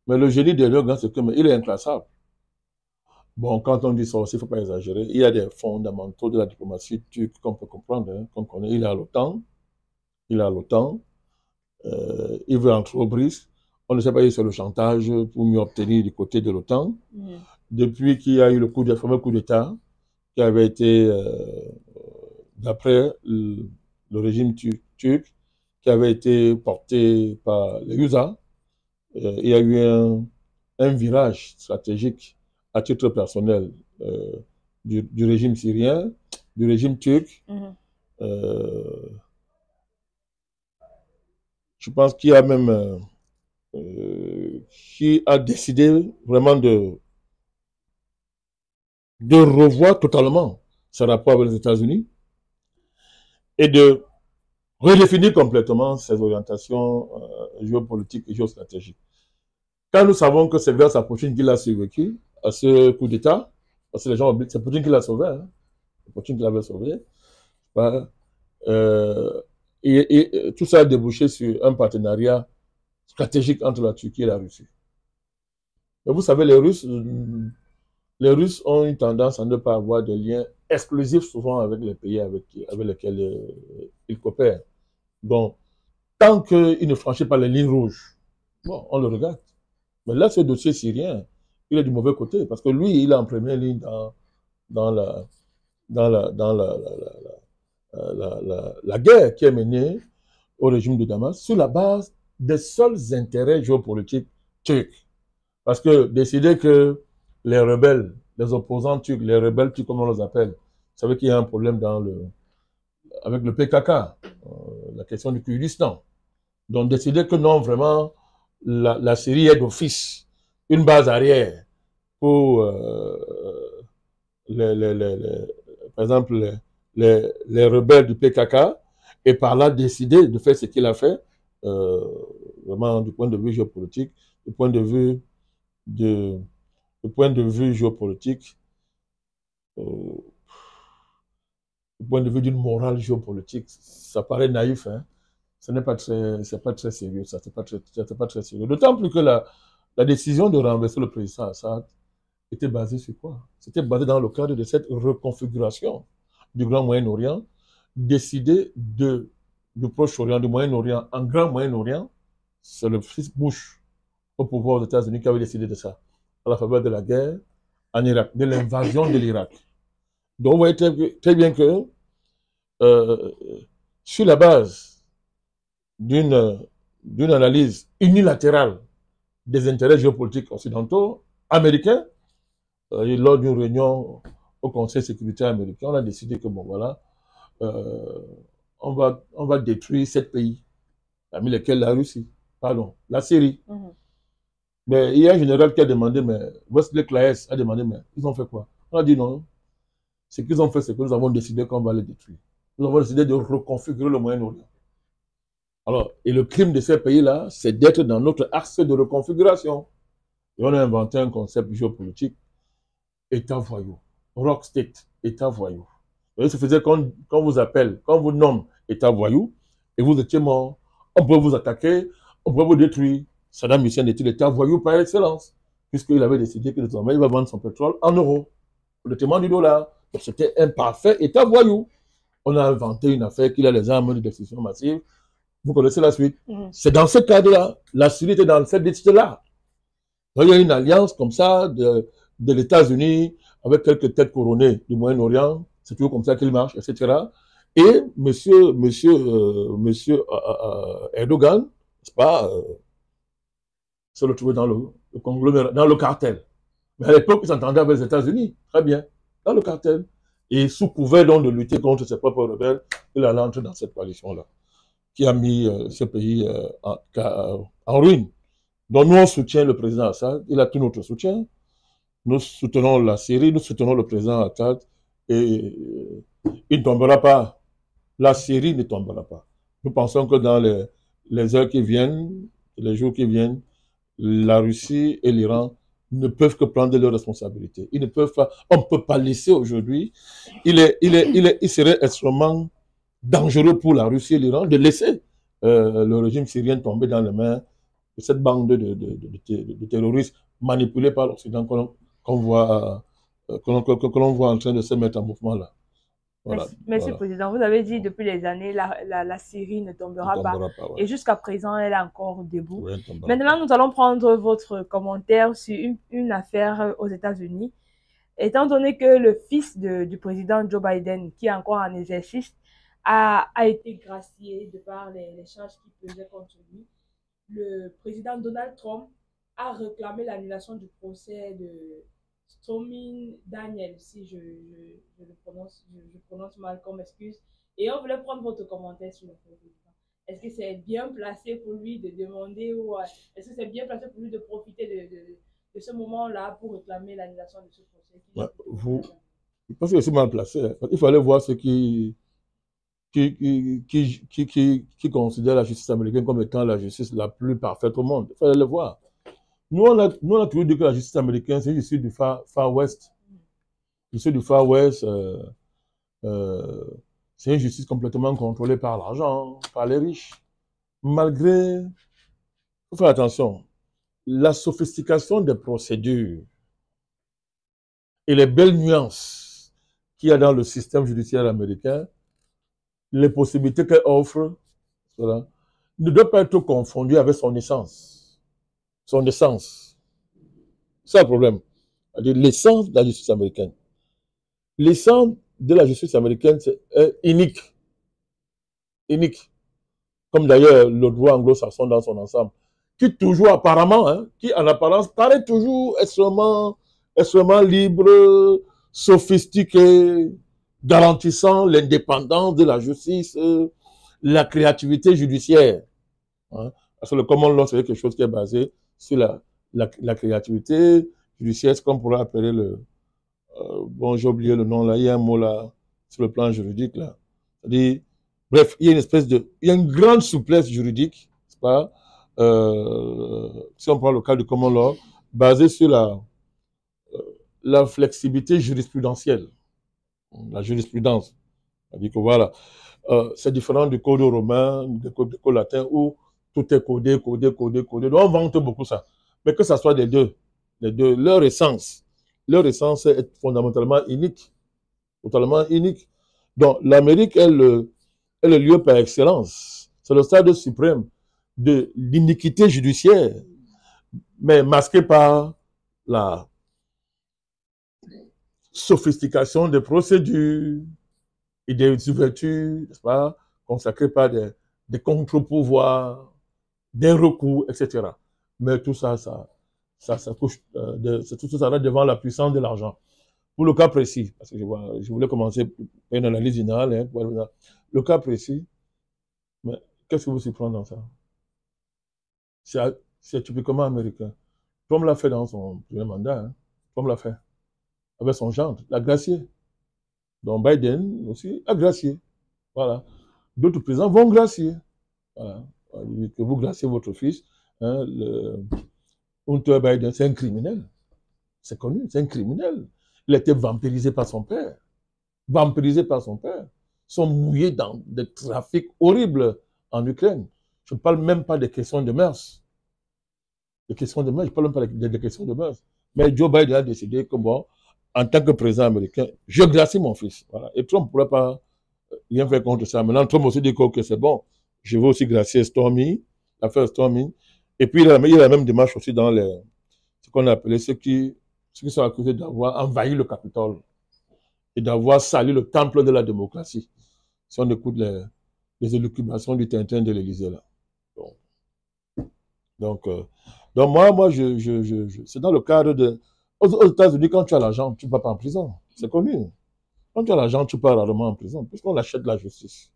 Mais le génie de l'Europe, c'est qu'il est inclassable. Bon, quand on dit ça aussi, il ne faut pas exagérer. Il y a des fondamentaux de la diplomatie turque qu'on peut comprendre, hein, qu'on connaît. Il est à l'OTAN. Il est à l'OTAN. Il veut entrer au BRICS. On ne sait pas si c'est le chantage pour mieux obtenir du côté de l'OTAN. Depuis qu'il y a eu le fameux coup d'État qui avait été, d'après le régime turc, qui avait été porté par les USA, il y a eu un virage stratégique à titre personnel du régime syrien, du régime turc. Je pense qu'il y a même qui a décidé vraiment de revoir totalement ses rapports avec les États-Unis et de redéfinir complètement ses orientations géopolitiques et géostratégiques. Quand nous savons que c'est grâce à Poutine qu'il a survécu à ce coup d'État, parce que les gens oublient, c'est Poutine qui l'a sauvé, hein, c'est Poutine qui l'avait sauvé, bah, et tout ça a débouché sur un partenariat stratégique entre la Turquie et la Russie. Mais vous savez, les Russes ont une tendance à ne pas avoir de liens exclusifs souvent avec les pays avec lesquels ils coopèrent. Donc, tant qu'il ne franchit pas les lignes rouges, bon, on le regarde. Mais là, ce dossier syrien, il est du mauvais côté, parce que lui, il est en première ligne dans la guerre qui est menée au régime de Damas sur la base des seuls intérêts géopolitiques turcs. Parce que décider que les rebelles, les opposants turcs, les rebelles turcs, comme on les appelle, vous savez qu'il y a un problème avec le PKK, la question du Kurdistan. Donc décider que non, vraiment, la Syrie est d'office une base arrière pour, par exemple, les rebelles du PKK, et par là décider de faire ce qu'il a fait, vraiment du point de vue géopolitique, du point de vue géopolitique, du point de vue d'une morale géopolitique, ça paraît naïf, hein. C'est pas très sérieux, ça, c'est pas très sérieux. D'autant plus que la décision de renverser le président Assad était basée sur quoi? C'était basé dans le cadre de cette reconfiguration du Grand Moyen-Orient, décidé du Proche-Orient, du Moyen-Orient en Grand Moyen-Orient. C'est le fils Bush au pouvoir aux États-Unis qui avait décidé de ça, à la faveur de la guerre en Irak, de l'invasion de l'Irak. Donc, vous voyez très bien que sur la base d'une analyse unilatérale des intérêts géopolitiques occidentaux, américains, lors d'une réunion au Conseil de sécurité américain, on a décidé que, bon, voilà, on va détruire 7 pays, parmi lesquels la Russie, pardon, la Syrie. Mais il y a un général qui a demandé, mais Wesley Claes a demandé, mais ils ont fait quoi? On a dit non. Ce qu'ils ont fait, c'est que nous avons décidé qu'on va les détruire. Nous avons décidé de reconfigurer le Moyen-Orient. Alors, et le crime de ces pays-là, c'est d'être dans notre axe de reconfiguration. Et on a inventé un concept géopolitique, État voyou, rock state, État voyou. Et ça faisait qu'on vous appelle, qu'on vous nomme État voyou, et vous étiez mort. On peut vous attaquer, on peut vous détruire. Saddam Hussein était l'État voyou par excellence, puisqu'il avait décidé que désormais il va vendre son pétrole en euros, au détriment du dollar. Donc c'était un parfait État voyou. on a inventé une affaire qu'il a les armes de destruction massive. Vous connaissez la suite. C'est dans ce cadre-là, la Syrie était dans cette liste-là. Il y a une alliance comme ça de les États-Unis avec quelques têtes couronnées du Moyen-Orient. C'est toujours comme ça qu'il marche, etc. Et monsieur Erdogan, n'est-ce pas, se retrouvait dans le conglomérat, dans le cartel. Mais à l'époque, il s'entendait avec les États-Unis, très bien, dans le cartel. Et sous couvert donc de lutter contre ses propres rebelles, il a entré dans cette coalition-là, qui a mis ce pays en ruine. Donc nous, on soutient le président Assad, il a tout notre soutien. Nous soutenons la Syrie, nous soutenons le président Assad, et il ne tombera pas. La Syrie ne tombera pas. Nous pensons que dans les heures qui viennent, les jours qui viennent, la Russie et l'Iran ne peuvent que prendre leurs responsabilités. Ils ne peuvent pas, on ne peut pas laisser aujourd'hui. Il serait extrêmement dangereux pour la Russie et l'Iran de laisser le régime syrien tomber dans les mains de cette bande de terroristes manipulés par l'Occident qu'on voit en train de se mettre en mouvement là. Voilà, Merci, voilà. Président. Vous avez dit depuis des années, la Syrie ne tombera pas. Ouais. Et jusqu'à présent, elle est encore debout. Ouais, maintenant, nous allons prendre votre commentaire sur une affaire aux États-Unis. Étant donné que le fils du président Joe Biden, qui est encore en exercice, a été gracié de par les charges qui pesaient contre lui, le président Donald Trump a réclamé l'annulation du procès de Stormy Daniels, si je prononce mal comme excuse. Et on voulait prendre votre commentaire sur le président. Est-ce que c'est bien placé pour lui de demander ou est-ce que c'est bien placé pour lui de profiter de ce moment-là pour réclamer l'annulation de ce procès? Je pense que c'est mal placé. Hein. Il fallait voir ceux qui considèrent la justice américaine comme étant la justice la plus parfaite au monde. Il fallait le voir. Nous, on a toujours dit que la justice américaine, c'est une justice du Far West. La justice du Far West, c'est une justice complètement contrôlée par l'argent, par les riches. Malgré, il faut faire attention, la sophistication des procédures et les belles nuances qu'il y a dans le système judiciaire américain, les possibilités qu'elle offre, voilà, ne doivent pas être confondues avec son essence. Son essence. C'est un problème. C'est-à-dire l'essence de la justice américaine. L'essence de la justice américaine, c'est unique. Unique. Comme d'ailleurs le droit anglo-saxon dans son ensemble. Qui toujours apparemment, hein, qui en apparence paraît toujours extrêmement libre, sophistiqué, garantissant l'indépendance de la justice, la créativité judiciaire. Hein. Parce que le common law, c'est quelque chose qui est basé sur la créativité judiciaire, comme on pourrait appeler bon, j'ai oublié le nom là, il y a un mot là, sur le plan juridique là. C'est-à-dire, bref, il y a il y a une grande souplesse juridique, c'est pas, si on prend le cas du common law, basé sur la flexibilité jurisprudentielle, la jurisprudence. C'est-à-dire que voilà, c'est différent du code romain, du code latin où tout est codé. Donc on vante beaucoup ça. Mais que ça soit des deux, leur essence est fondamentalement unique, totalement unique. Donc l'Amérique est le lieu par excellence. C'est le stade suprême de l'iniquité judiciaire, mais masqué par la sophistication des procédures et des ouvertures, n'est-ce pas, consacrées par des contre-pouvoirs, des recours, etc. Mais tout ça, couche, tout ça reste devant la puissance de l'argent. Pour le cas précis, parce que je voulais commencer par une analyse générale, hein, le cas précis, mais qu'est-ce que vous surprend dans ça? C'est typiquement américain. Trump l'a fait dans son premier mandat, hein. Trump l'a fait avec son gendre, l'a gracié. Donc Biden aussi a gracié. Voilà. D'autres présidents vont gracier. Voilà. Que vous graciez votre fils, hein, Hunter Biden, c'est un criminel. C'est connu, c'est un criminel. Il a été vampirisé par son père. Vampirisé par son père. Ils sont mouillés dans des trafics horribles en Ukraine. Je ne parle même pas des questions de mœurs. Des questions de mœurs, je ne parle même pas des questions de mœurs. Mais Joe Biden a décidé que, bon, en tant que président américain, je gracie mon fils. Voilà. Et Trump ne pourrait pas rien fait contre ça. Maintenant, Trump aussi dit que c'est bon. Je veux aussi gracier Stormy, l'affaire Stormy. Et puis, il a la même démarche aussi dans ce qu'on a appelé ceux qui sont accusés d'avoir envahi le Capitole et d'avoir sali le temple de la démocratie. Si on écoute les élucubrations du Tintin de l'Élysée, là. Donc, donc, euh, donc moi c'est dans le cadre de... Aux États-Unis, quand tu as l'argent, tu ne vas pas en prison. C'est connu. Quand tu as l'argent, tu pars rarement en prison, puisqu'on achète la justice.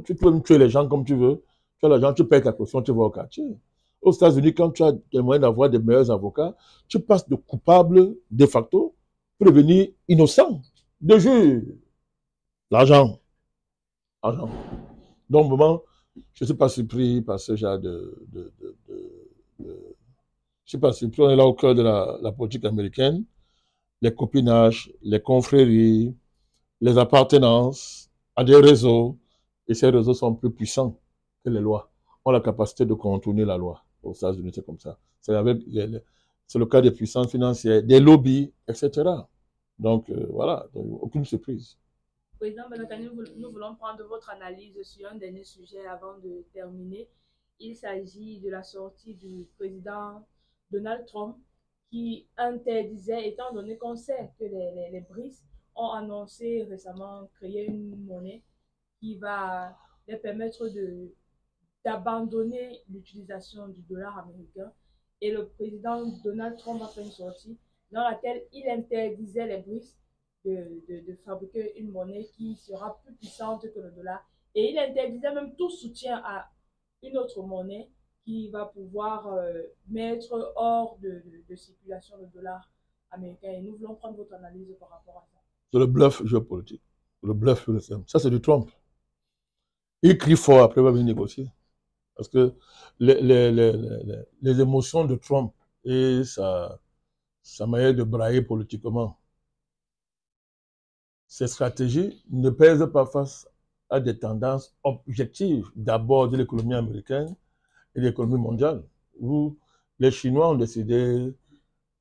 Tu peux même tuer les gens comme tu veux. Tu as l'argent, tu payes ta caution, tu vas au quartier. Aux États-Unis, quand tu as des moyens d'avoir des meilleurs avocats, tu passes de coupable de facto pour devenir innocent. De jure. L'argent. L'argent. Donc, vraiment, je ne suis pas surpris par ce genre je ne suis pas surpris. On est là au cœur de la politique américaine. Les copinages, les confréries, les appartenances à des réseaux. Et ces réseaux sont plus puissants que les lois. Ont la capacité de contourner la loi. Aux États-Unis, c'est comme ça. C'est le cas des puissances financières, des lobbies, etc. Donc, voilà, donc, aucune surprise. Président Benakani, nous voulons prendre votre analyse sur un dernier sujet avant de terminer. Il s'agit de la sortie du président Donald Trump qui interdisait, étant donné qu'on sait que les BRICS ont annoncé récemment créer une monnaie qui va leur permettre d'abandonner l'utilisation du dollar américain. Et le président Donald Trump a fait une sortie dans laquelle il interdisait les BRICS de fabriquer une monnaie qui sera plus puissante que le dollar. Et il interdisait même tout soutien à une autre monnaie qui va pouvoir mettre hors de circulation le dollar américain. Et nous voulons prendre votre analyse par rapport à ça. C'est le bluff géopolitique. Le bluff pur et simple. Ça, c'est du Trump. Il crie fort après, il va venir négocier. Parce que les émotions de Trump et sa manière de brailler politiquement, ces stratégies ne pèsent pas face à des tendances objectives, d'abord de l'économie américaine et de l'économie mondiale, où les Chinois ont décidé,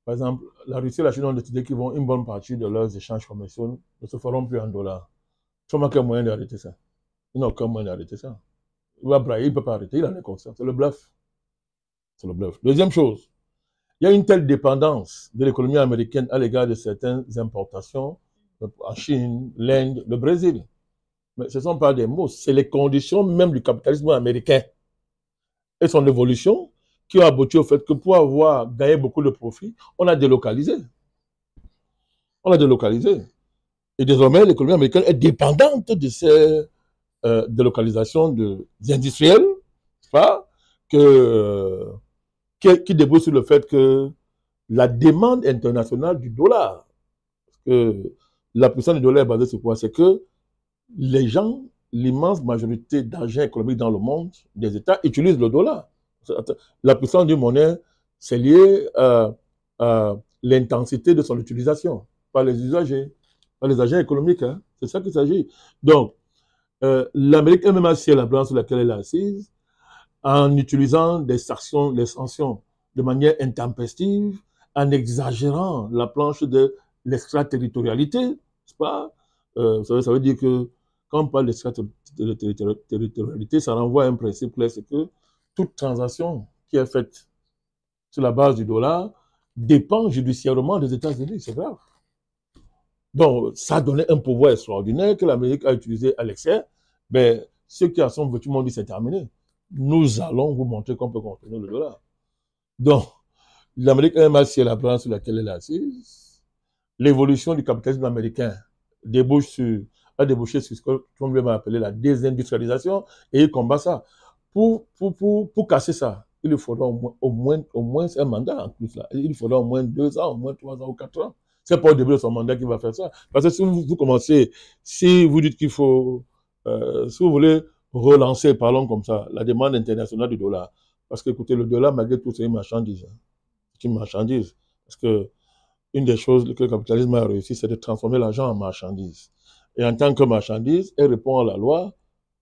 par exemple, la Russie et la Chine ont décidé qu'ils vont une bonne partie de leurs échanges commerciaux ne se feront plus en dollars. Trump n'a qu'un moyen d'arrêter ça. Il n'a aucun moyen d'arrêter ça. Il va brailler, il ne peut pas arrêter, il en est conscient. C'est le bluff. C'est le bluff. Deuxième chose, il y a une telle dépendance de l'économie américaine à l'égard de certaines importations en Chine, l'Inde, le Brésil. Mais ce ne sont pas des mots, c'est les conditions même du capitalisme américain et son évolution qui ont abouti au fait que pour avoir gagné beaucoup de profits, on a délocalisé. On a délocalisé. Et désormais, l'économie américaine est dépendante de ces délocalisations des industriels, pas, qui débouche sur le fait que la demande internationale du dollar, parce que la puissance du dollar est basée sur quoi? C'est que les gens, l'immense majorité d'argent économique dans le monde, des États, utilisent le dollar. La puissance d'une monnaie, c'est lié à l'intensité de son utilisation par les usagers, par les agents économiques. Hein. C'est ça qu'il s'agit. Donc, l'Amérique elle-même a scié la branche sur laquelle elle est assise en utilisant des sanctions de manière intempestive, en exagérant la planche de l'extraterritorialité, n'est-ce pas? Ça veut dire que quand on parle d'extraterritorialité, ça renvoie à un principe clair, c'est que toute transaction qui est faite sur la base du dollar dépend judiciairement des États-Unis, c'est grave. Donc, ça a donné un pouvoir extraordinaire que l'Amérique a utilisé à l'excès. Ben, ceux qui en sont vêtus m'ont dit c'est terminé. Nous allons vous montrer qu'on peut contenir le dollar. Donc, l'Amérique a scié la branche sur laquelle elle est assise. L'évolution du capitalisme américain a débouché sur ce qu'on lui a appelé la désindustrialisation et il combat ça. Pour casser ça, il faudra au moins un mandat en plus. Là. Il faudra au moins 2 ans, au moins 3 ans ou 4 ans. C'est pas au début de son mandat qu'il va faire ça. Parce que si vous commencez, si vous dites qu'il faut, si vous voulez relancer, parlons comme ça, la demande internationale du dollar. Parce que, écoutez, le dollar, malgré tout, c'est une marchandise. Hein. C'est une marchandise. Parce que une des choses que le capitalisme a réussi, c'est de transformer l'argent en marchandise. Et en tant que marchandise, elle répond à la loi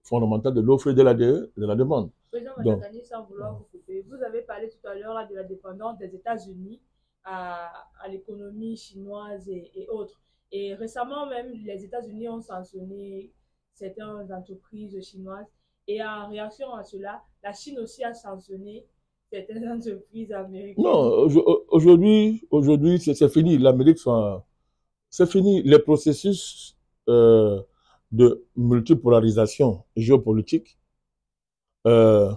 fondamentale de l'offre et de la demande. Président Madagani, sans vouloir vous couper, vous avez parlé tout à l'heure de la dépendance des États-Unis à l'économie chinoise et autres. Et récemment même, les États-Unis ont sanctionné certaines entreprises chinoises. Et en réaction à cela, la Chine aussi a sanctionné certaines entreprises américaines. Non, aujourd'hui, c'est fini. L'Amérique, c'est fini. Les processus euh, de multipolarisation géopolitique euh,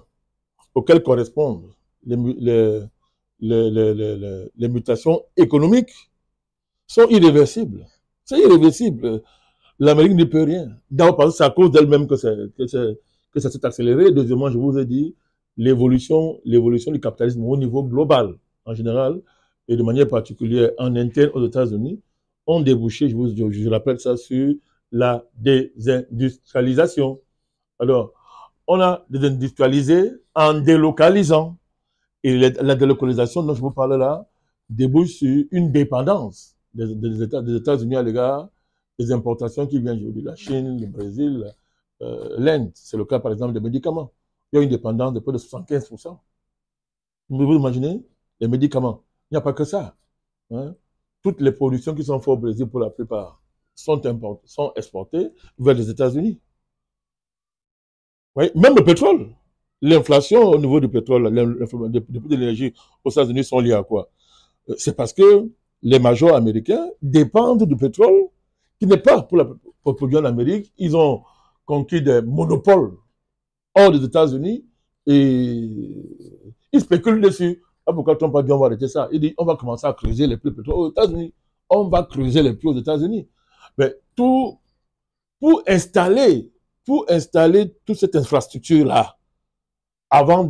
auxquels correspondent les, les mutations économiques sont irréversibles. C'est irréversible. L'Amérique ne peut rien. D'abord, parce que c'est à cause d'elle-même que ça s'est accéléré. Deuxièmement, je vous ai dit, l'évolution du capitalisme au niveau global, en général, et de manière particulière en interne aux États-Unis, ont débouché, je rappelle ça, sur la désindustrialisation. Alors, on a désindustrialisé en délocalisant. Et la délocalisation dont je vous parle là débouche sur une dépendance des États-Unis à l'égard des importations qui viennent de la Chine, du Brésil, l'Inde. C'est le cas par exemple des médicaments. Il y a une dépendance de près de 75%. Vous imaginez les médicaments. Il n'y a pas que ça. Hein. Toutes les productions qui sont faites au Brésil pour la plupart sont exportées vers les États-Unis. Oui, même le pétrole. L'inflation au niveau du pétrole, des prix de l'énergie aux États-Unis sont liés à quoi? C'est parce que les majors américains dépendent du pétrole qui n'est pas pour produire en Amérique. Ils ont conquis des monopoles hors des États-Unis et ils spéculent dessus. Ah, pourquoi Trump a dit on va arrêter ça? Il dit on va commencer à creuser les prix du pétrole aux États-Unis. On va creuser les prix aux États-Unis. Mais tout pour installer, toute cette infrastructure-là, avant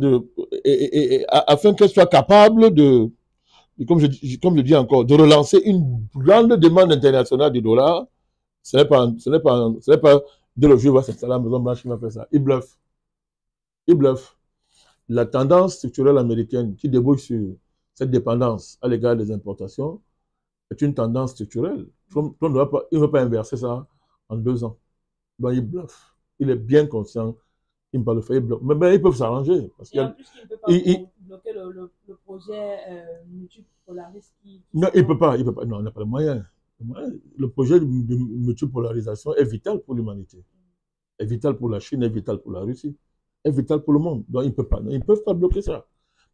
afin qu'elle soit capable comme je dis encore, de relancer une grande demande internationale du dollar, ce n'est pas dès le jour où il va s'installer à la Maison Blanche qui va faire ça. Il bluffe. Il bluffe. La tendance structurelle américaine qui débouche sur cette dépendance à l'égard des importations est une tendance structurelle. Il ne va pas inverser ça en 2 ans. Donc, il bluffe. Il est bien conscient qu'il ne peut pas le faire. Mais ils peuvent s'arranger. Et en plus, il ne peut pas bloquer le projet multipolariste non, il ne peut pas. Non, on n'a pas le moyen. Le projet de multipolarisation est vital pour l'humanité. Est vital pour la Chine, est vital pour la Russie, est vital pour le monde. Donc, ils ne peuvent pas bloquer ça.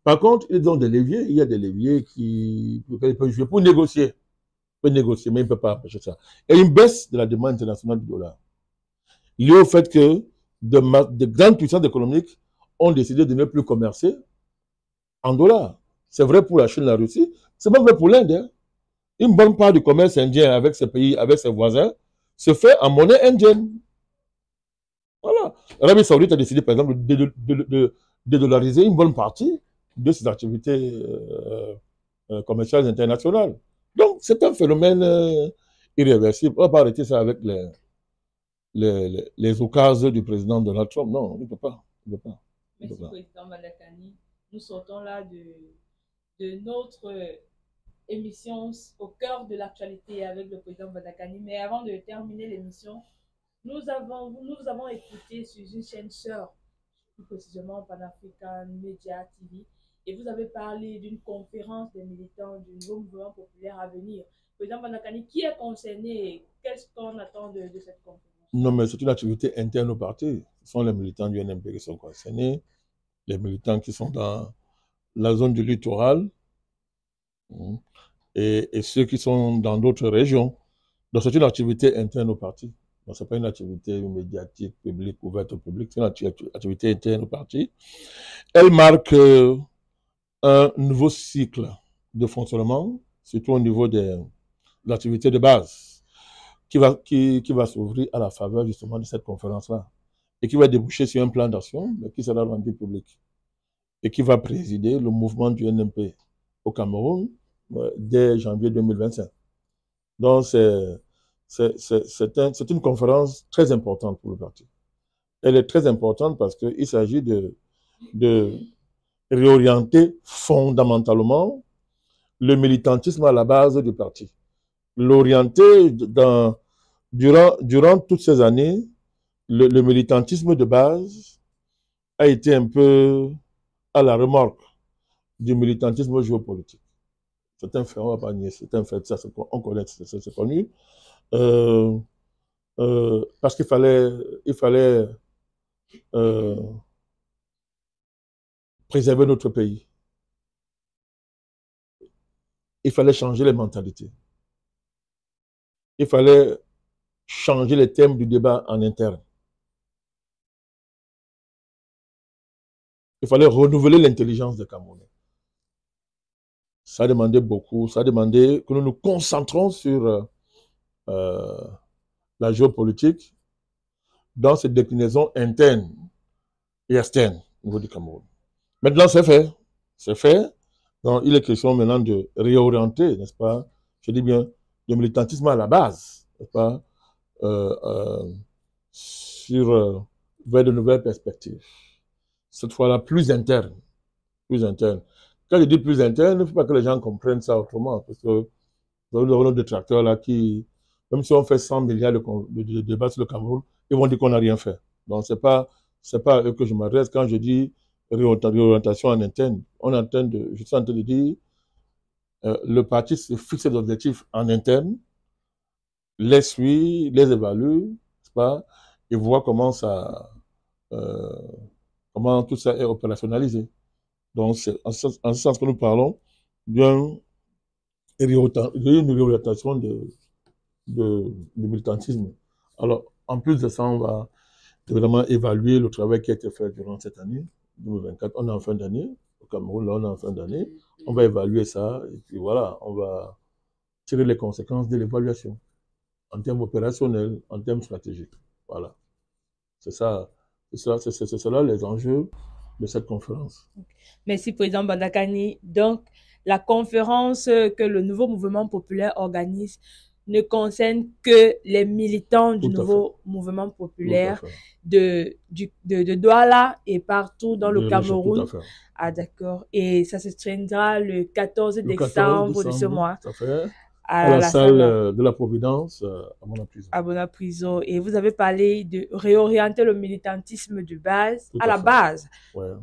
Par contre, ils ont des leviers. Il y a des leviers qui peuvent jouer pour négocier. Ils peuvent négocier, mais ils ne peuvent pas empêcher ça. Et une baisse de la demande internationale du dollar. Lié au fait que de grandes puissances économiques ont décidé de ne plus commercer en dollars. C'est vrai pour la Chine, la Russie. C'est même vrai pour l'Inde. Hein. Une bonne part du commerce indien avec ces pays, avec ses voisins, se fait en monnaie indienne. Voilà. L'Arabie Saoudite a décidé, par exemple, de dédollariser une bonne partie de ses activités commerciales internationales. Donc, c'est un phénomène irréversible. On ne va pas arrêter ça avec les occasions du président Donald Trump. Non, on ne peut pas. Merci, Président Madakani. Nous sortons là de notre émission au cœur de l'actualité avec le président Madakani. Mais avant de terminer l'émission, nous avons écouté sur une chaîne sœur, plus précisément Pan-African Media TV, et vous avez parlé d'une conférence des militants du nouveau mouvement populaire à venir. Président Madakani, qui est concerné? Qu'est-ce qu'on attend de cette conférence? Non, mais c'est une activité interne au parti. Ce sont les militants du NMP qui sont concernés, les militants qui sont dans la zone du littoral et ceux qui sont dans d'autres régions. Donc, c'est une activité interne au parti. Donc, ce n'est pas une activité médiatique, publique, ouverte au public, c'est une activité interne au parti. Elle marque un nouveau cycle de fonctionnement, surtout au niveau de l'activité de base, qui va s'ouvrir à la faveur justement de cette conférence-là et qui va déboucher sur un plan d'action qui sera rendu public et qui va présider le mouvement du NMP au Cameroun dès janvier 2025. Donc, c'est une conférence très importante pour le parti. Elle est très importante parce qu'il s'agit de réorienter fondamentalement le militantisme à la base du parti. L'orienter durant toutes ces années, le militantisme de base a été un peu à la remorque du militantisme géopolitique. C'est un fait, on ne va pas nier, c'est un fait, ça, on connaît, c'est connu. parce qu'il fallait euh, préserver notre pays. Il fallait changer les mentalités. Il fallait changer les thèmes du débat en interne. Il fallait renouveler l'intelligence des Camerounais. Ça a demandé beaucoup, ça a demandé que nous nous concentrons sur la géopolitique dans ses déclinaisons internes et externes au niveau du Cameroun. Maintenant, c'est fait. C'est fait. Donc, il est question maintenant de réorienter, n'est-ce pas? Je dis bien, le militantisme à la base, n'est-ce pas? Vers de nouvelles perspectives. Cette fois-là, plus interne. Plus interne. Quand je dis plus interne, il ne faut pas que les gens comprennent ça autrement, parce que vous avez nos détracteurs là qui, même si on fait 100 milliards de débats sur le Cameroun, ils vont dire qu'on n'a rien fait. Donc, c'est pas à eux que je m'adresse quand je dis réorientation en interne. Je suis en train de dire, le parti se fixe des objectifs en interne, les suit, les évalue, n'est-ce pas, et voit comment comment tout ça est opérationnalisé. Donc, c'est en ce sens que nous parlons d'une réorientation du militantisme. Alors, en plus de ça, on va vraiment évaluer le travail qui a été fait durant cette année, 2024. On est en fin d'année, au Cameroun, là, on est en fin d'année. On va évaluer ça, et puis voilà, on va tirer les conséquences de l'évaluation, en termes opérationnels, en termes stratégiques. Voilà. C'est ça, c'est cela les enjeux de cette conférence. Merci, Président Bandakani. Donc, la conférence que le nouveau mouvement populaire organise ne concerne que les militants du nouveau mouvement populaire de Douala et partout dans le Cameroun. Ah, d'accord. Et ça se tiendra le 14 décembre de ce mois. Tout à fait. À la salle de la Providence, à Bona-Prison. À Bona-Prison. Et vous avez parlé de réorienter le militantisme de base, à la base,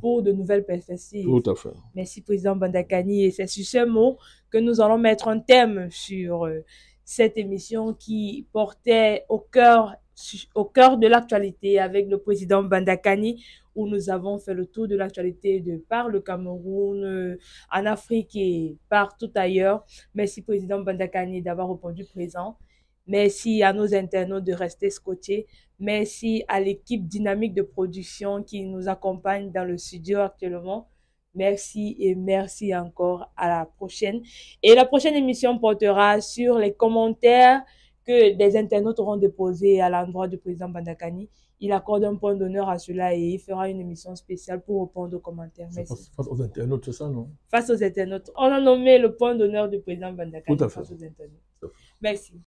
pour de nouvelles perspectives. Tout à fait. Merci, Président Bandakani. Et c'est sur ce mot que nous allons mettre un thème sur cette émission qui portait au cœur de l'actualité avec le Président Bandakani, où nous avons fait le tour de l'actualité de par le Cameroun, en Afrique et partout ailleurs. Merci, Président Bandakani, d'avoir répondu présent. Merci à nos internautes de rester scotchés. Merci à l'équipe dynamique de production qui nous accompagne dans le studio actuellement. Merci et merci encore. À la prochaine. Et la prochaine émission portera sur les commentaires que des internautes auront déposés à l'endroit du président Bandakani. Il accorde un point d'honneur à cela et il fera une émission spéciale pour répondre aux commentaires. Merci. Face aux internautes, c'est ça, non? Face aux internautes. On a nommé le point d'honneur du président Bandakani face aux internautes. Merci.